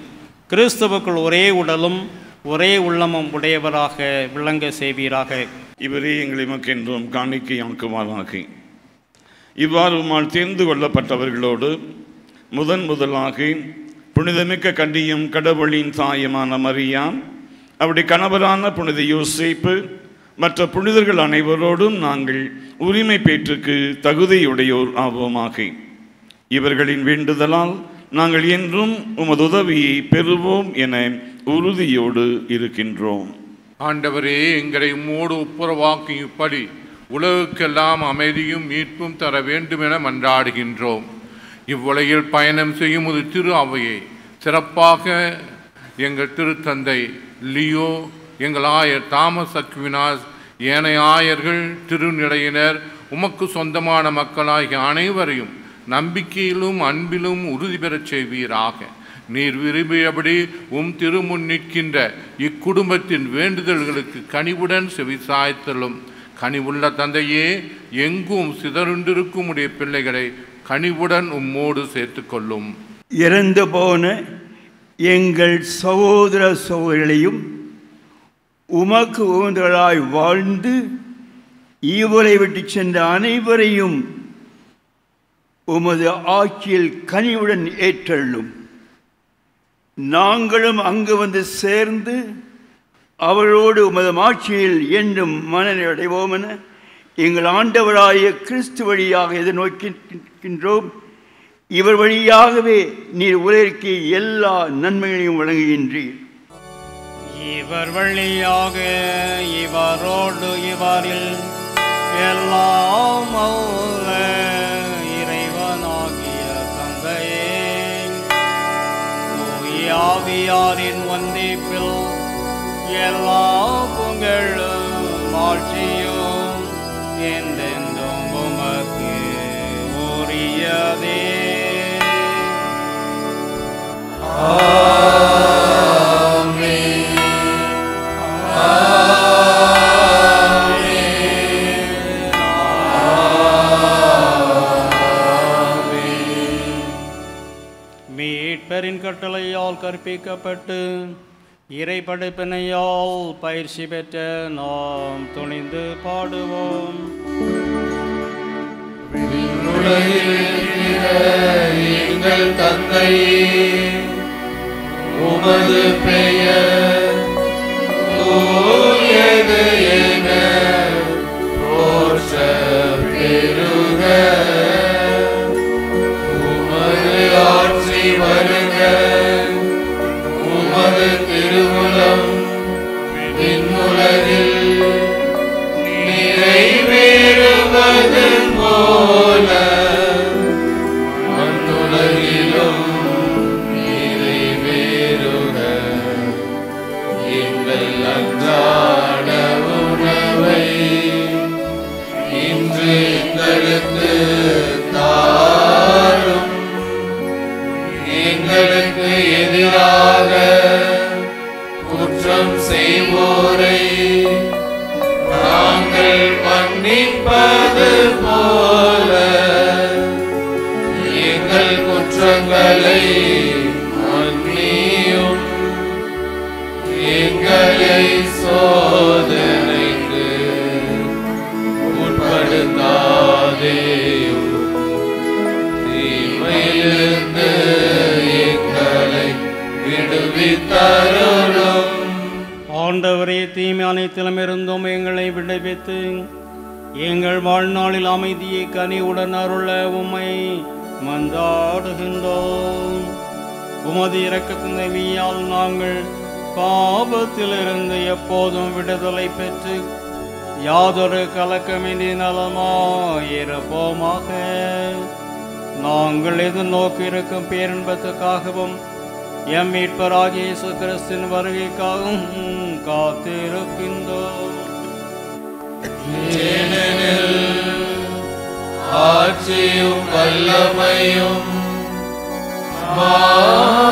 கிறிஸ்துவுக்குள் ஒரே உடலும் ஒரே உள்ளமும் உடையவராக விளங்க செய்வீராக. இவரே எங்களை மக்கென்றும் காணிக்கையாக்குவாராக. இவ்வாறு உம்மால் தேர்ந்து கொள்ளப்பட்டவர்களோடு முதலாக புனிதமிக்க கன்னியும் கடவுளின் தாயுமான மரியா, அவருடைய கணவரான புனித யோசேப்பு, மற்ற புனிதர்கள் அனைவரோடும் நாங்கள் உரிமை பேற்றுக்கு தகுதியுடையோர் ஆவோமாக. இவர்களின் வேண்டுதலால் நாங்கள் என்றும் உமது உதவியை பெறுவோம் என உறுதியோடு இருக்கின்றோம். ஆண்டவரே, எங்களை உம்மோடு ஒப்புரவாக்கியும்படி உலகுக்கெல்லாம் அமைதியும் மீட்பும் தர வேண்டும் என மன்றாடுகின்றோம். இவ்வுலகில் பயணம் செய்யும் ஒரு திரு அவையை சிறப்பாக எங்கள் திருத்தந்தை லியோ, எங்கள் ஆயர் தாமஸ் அக்வினாஸ், ஏனைய ஆயர்கள், திருநிலையினர், உமக்கு சொந்தமான மக்களாகிய அனைவரையும் நம்பிக்கையிலும் அன்பிலும் உறுதி பெறச் செய்வீராக. நீர் விரும்பியபடி திருமுன் நிற்கின்ற இக்குடும்பத்தின் வேண்டுதல்களுக்கு கனிவுடன் செவிசாய்த்தலும். கனிவுள்ள தந்தையே, எங்கும் சிதறுண்டிருக்கும் உடைய பிள்ளைகளை கனிவுடன் உம்மோடு சேர்த்துக்கொள்ளும். இறந்து போன எங்கள் சகோதர சகோதரிகளையும் உமக்கு உகந்தவர்களாய் வாழ்ந்து ஈவரை விட்டு சென்ற அனைவரையும் உமது ஆட்சியில் கனிவுடன் ஏற்றள்ளும். நாங்களும் அங்கு வந்து சேர்ந்து அவரோடு உமது ஆட்சியில் என்றும் மனநிறைவோம் என எங்கள் ஆண்டவராய கிறிஸ்து வழியாக எதிர்நோக்கின்றோம். இவர் வழியாகவே நீர் உலகிற்கு எல்லா நன்மைகளையும் வழங்குகின்றீர். இவர் வழியாக இவரோடு இவரில் எல்லாம் இறைவனாகிய தந்தையே, ஆவியாரின் ஒன்றிப்பில் எல்லா புகழும் ஆட்சியும் என்றென்றும் உமக்கு உரியதே. மீட்பரின் கட்டளையால் கற்பிக்கப்பட்டு இறை படைப்பினையால் பயிற்சி பெற்ற நாம் துணிந்து பாடுவோம். எங்கள் தந்தையே, உமது பெயர் தூயது என போற்றப் பெறுக. உமது ஆட்சி வருக. உமது திருவுளம் விண்ணுலகில் நிறைவேறுவது போல மண்ணுலகிலும் நிறைவேறுக. எங்கள் அன்றாட உணவை இன்று எங்களுக்கு தாரும். எங்களுக்கு எதிராக குற்றம் செய்வோரை நாங்கள் மன்னிப்பது போல எங்கள் குற்றங்களை மன்னியும். எங்களை சோதனைக்கு உட்படுத்தாதேயும், தீமையிலிருந்து எங்களை விடுவித்தருளும். ஆண்டவரே, தீமை அனைத்திலும் இருந்தும் எங்களை விடுவித்து எங்கள் வாழ்நாளில் அமைதியை கனிவுடன் அருள உம்மை மன்றாடுகின்றோம். உமது இரக்கத்தின் உதவியால் நாங்கள் பாவத்திலிருந்து எப்போதும் விடுதலை பெற்று யாதொரு கலக்கமின்றி நலமாயிருப்போமாக. நாங்கள் எதிர்நோக்கி இருக்கும் பேரின்பத்துக்காகவும் எம் மீட்பராகிய இயேசு கிறிஸ்துவின் வருகைக்காகவும் காத்திருக்கின்றோம். ஏனெனில் ஆட்சியும் வல்லமையும் மாட்சியும்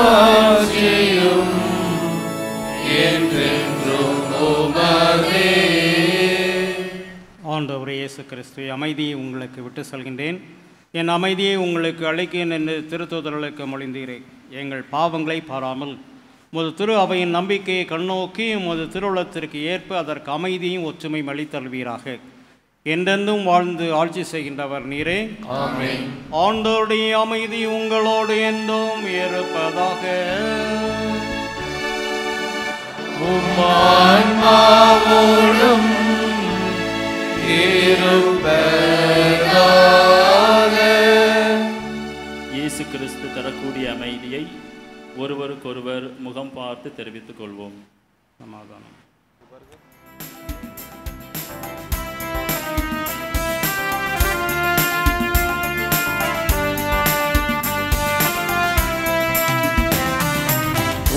என்றென்றும் உமதே. இயேசு கிறிஸ்து அமைதியை உங்களுக்கு விட்டு செல்கின்றேன், என் அமைதியை உங்களுக்கு அளிக்கிறேன் என்று திருத்தூதர்களுக்கு மொழிந்தீரேன். எங்கள் பாவங்களை பாராமல் உமது திரு அவையின் நம்பிக்கையை கண்ணோக்கி உமது திருவுளத்திற்கு ஏற்ப அதற்கு அமைதியும் ஒற்றுமையும் அளித்தல்வீராக. என்றென்றும் வாழ்ந்து ஆட்சி செய்கின்றவர் நீரே. ஆமென். ஆண்டவருடைய அமைதி உங்களோடு என்றும் இருப்பதாக. ஆன்மாவோடும் இருப்பதாக. இயேசு கிறிஸ்து தரக்கூடிய அமைதியை ஒருவருக்கொருவர் முகம் பார்த்து தெரிவித்துக் கொள்வோம். சமாதானம்.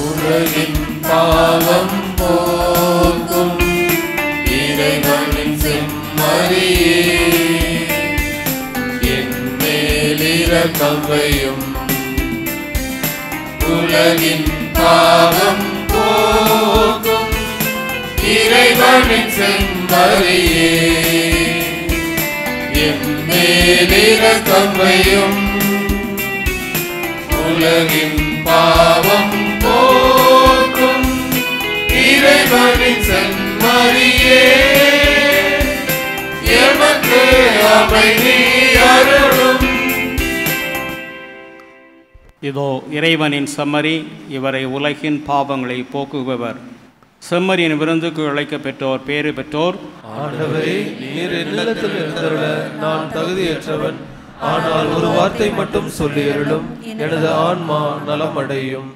உலகின் பாவம் போக்கும் இறைவனின் செம்மறியே, என் மேல் இரக்கம் வையும். உலகின் பாவம் போக்கும் இறைவனின் செம்மறியே, என் மேல் இரக்கம் வையும். உலகின் பாவம் போக்கும் இறைவனின் செம்மறியே, எமக்கு அமைதி அருளும். இதோ இறைவனின் செம்மறி, இவரை உலகின் பாவங்களை போக்குபவர். செம்மறியின் விருந்துக்கு அழைக்க பெற்றோர் பேறு பெற்றோர். ஆண்டவரே, நீர் என்னிடத்தில் இருந்தருள நான் தகுதியற்றவன், ஆனால் ஒரு வார்த்தை மட்டும் சொல்லி அருளும், எனது ஆன்மா நலமடையும்.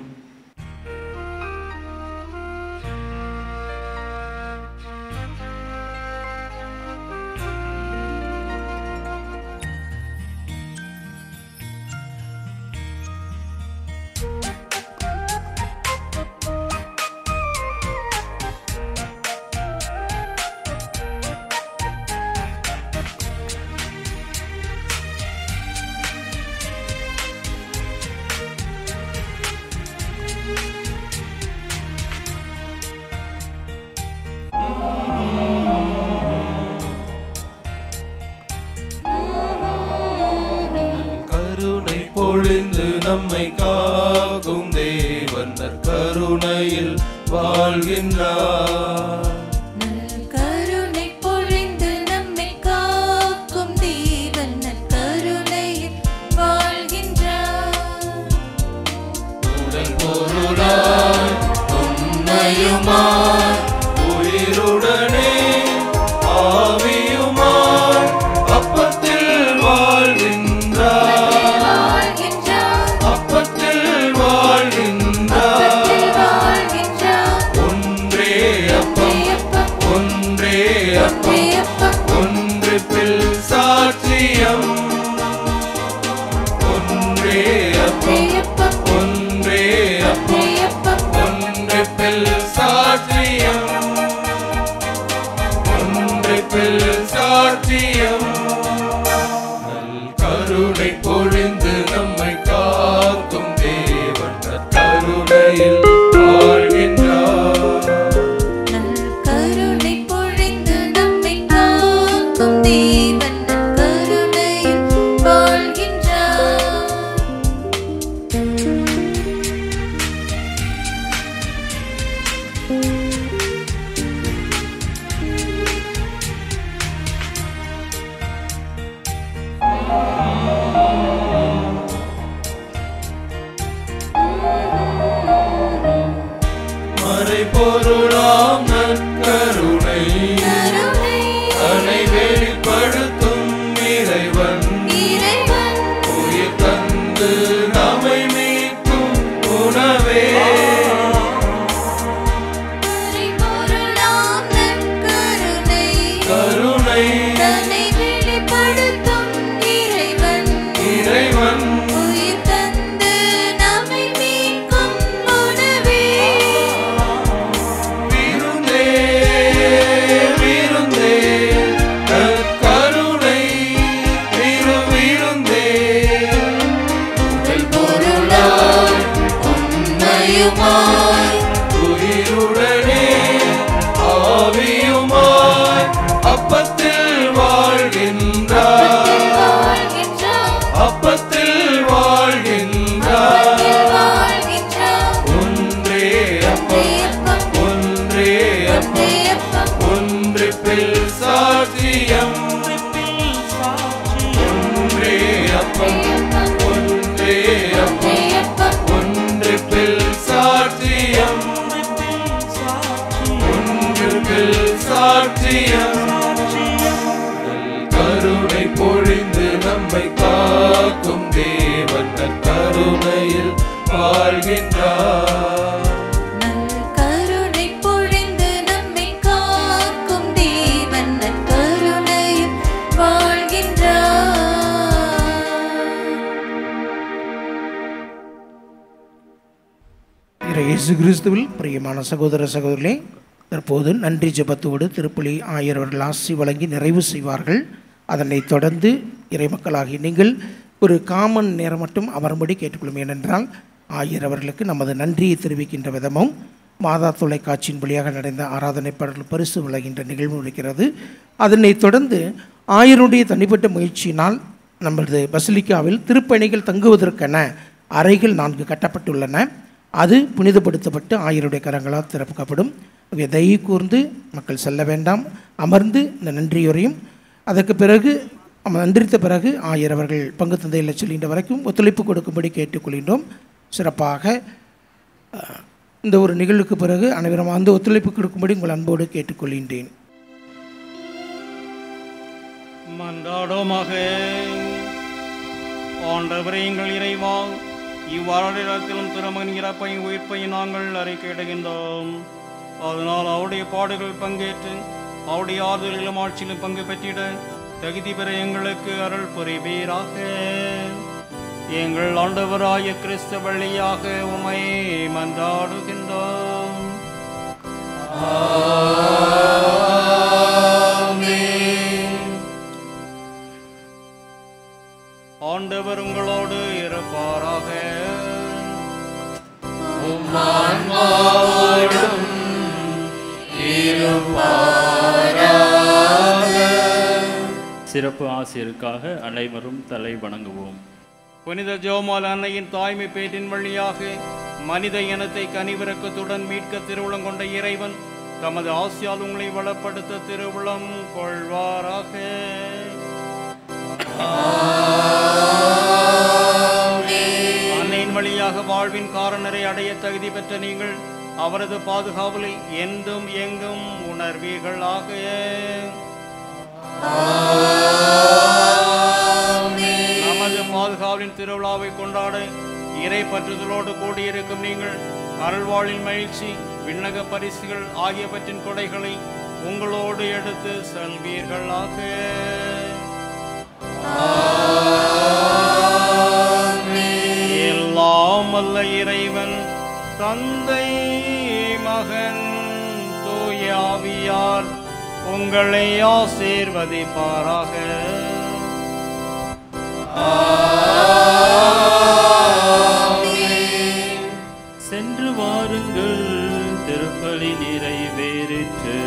பொழிந்து நம்மை காக்கும் தேவன் கருணையில் வாழ்கின்றார். கருணை பொழிந்து நம்மை காக்கும் தேவன் கருணையில் வாழ்கின்றார். உடல் பொருளாய் உண்மையுமாய் உயிருடனே ஆவியுமாய் அப்பத்தில் வாழ்கின்றார். ஒன்றிப்பில் சாட்சியம், ஒன்றே அப்பம், ஒன்றே அப்பம், ஒன்றிப்பில் சாட்சியம், ஒன்றிப்பில் சாட்சியம். நல் கருணை பொழிந்து நம்மை காக்கும் தேவன் கருணையில் வாழ்கின்றார். கருணை பொழிந்து நம்மை காக்கும் தேவன் கருணையில் வாழ்கின்றார். மறைபொருளாம் நற்கருணை அதனை வெளிப்படுத்தும் இறைவன், உயிர் தந்து நம்மை மீட்கும் உணவே. மறைபொருளாம் நற்கருணை கருணை அதனை வெளிப்படுத்தும் இறைவன், உயிர் தந்து நம்மை மீட்கும் உணவே. கருணை விருந்தே, பொருளாய் உண்மையுமாய் உயிருடனே ஆவியுமாய் அப்பத்தில் வாழ்கின்றார். கருணை பொழிந்து நம்மை காக்கும் தேவன் கருணையில் வாழ்கின்றார். கருணை பொழிந்து நம்மை காக்கும் தேவன் கருணையில் வாழ்கின்றார். இயேசு கிறிஸ்துவில் பிரியமான சகோதர சகோதரிகளே, தற்போது நன்றி ஜெபத்தோடு திருப்பலி ஆயர் அவர்கள் ஆசி வழங்கி நிறைவு செய்வார்கள். அதனைத் தொடர்ந்து இறைமக்களாகிய நீங்கள் ஒரு காமன் நேரம் மட்டும் அமரும்படி கேட்டுக்கொள்ளும். ஏனென்றால் ஆயர் அவர்களுக்கு நமது நன்றியை தெரிவிக்கின்ற விதமும் மாதா தொலைக்காட்சியின் வழியாக நடந்த ஆராதனை பாடல் பரிசு வழங்குகின்ற நிகழ்வு இருக்கிறது. அதனைத் தொடர்ந்து ஆயருடைய தனிப்பட்ட முயற்சியினால் நமது பசிலிக்காவில் திருப்பணிகள் தங்குவதற்கென அறைகள் 4 கட்டப்பட்டுள்ளன. அது புனிதப்படுத்தப்பட்டு ஆயருடைய கரங்களால் திறக்கப்படும். தயவு கூர்ந்து மக்கள் செல்ல வேண்டாம், அமர்ந்து இந்த நன்றியுரையும் அதற்கு பிறகு நன்றித்த பிறகு ஆயர் அவர்கள் பங்கு தந்தையில் சொல்கின்ற வரைக்கும் ஒத்துழைப்பு கொடுக்கும்படி கேட்டுக்கொள்கின்றோம். சிறப்பாக இந்த ஒரு நிகழ்வுக்கு பிறகு அனைவரும் அந்த ஒத்துழைப்பு கொடுக்கும்படி உங்கள் அன்போடு கேட்டுக்கொள்கின்றேன். மன்றாடோமாக. ஆண்டவரே எங்கள் இறைவா, இவ்வாறிடத்திலும் திருமகன் இறப்பையும் உயிர்ப்பையும் நாங்கள் அறிக்கையிடுகின்றோம். அதனால் அவருடைய பாடுகள் பங்கேற்று அவருடைய ஆறுதலிலும் ஆட்சியிலும் பங்கு பெற்றிட தகுதி பெற எங்களுக்கு அருள் புரிவீராக. எங்கள் ஆண்டவராய கிறிஸ்து வழியாக உம்மை மன்றாடுகின்றோம். ஆண்டவர் உங்களோடு இருப்பாராக. சிறப்பு ஆசிரியருக்காக அனைவரும் தலை வணங்குவோம். புனித ஜெபமாலை அன்னையின் தாய்மை பேற்றின் வழியாக மனித இனத்தை கனிவிரக்கத்துடன் மீட்க திருவுளம் கொண்ட இறைவன் தமது ஆசியால் உங்களை வளப்படுத்த திருவுளம் கொள்வாராக. அன்னையின் வழியாக வாழ்வின் காரணரை அடைய தகுதி பெற்ற நீங்கள் அவரது பாதுகாவலை என்றும் எங்கும் உணர்வீர்களாக. நமது பாதுகாவலின் திருவிழாவை கொண்டாட இறை பற்றுதலோடு கூடியிருக்கும் நீங்கள் அருள்வாழின் மகிழ்ச்சி, விண்ணக பரிசுகள் ஆகியவற்றின் கொடைகளை உங்களோடு எடுத்து செல்வீர்களாக. எல்லாம் வல்ல இறைவன் தந்தை, மகன், தூய ஆவியார் உங்களை ஆசீர்வதிப்பாராக. சென்று வாருங்கள், திருப்பலி நிறைவேறிற்று.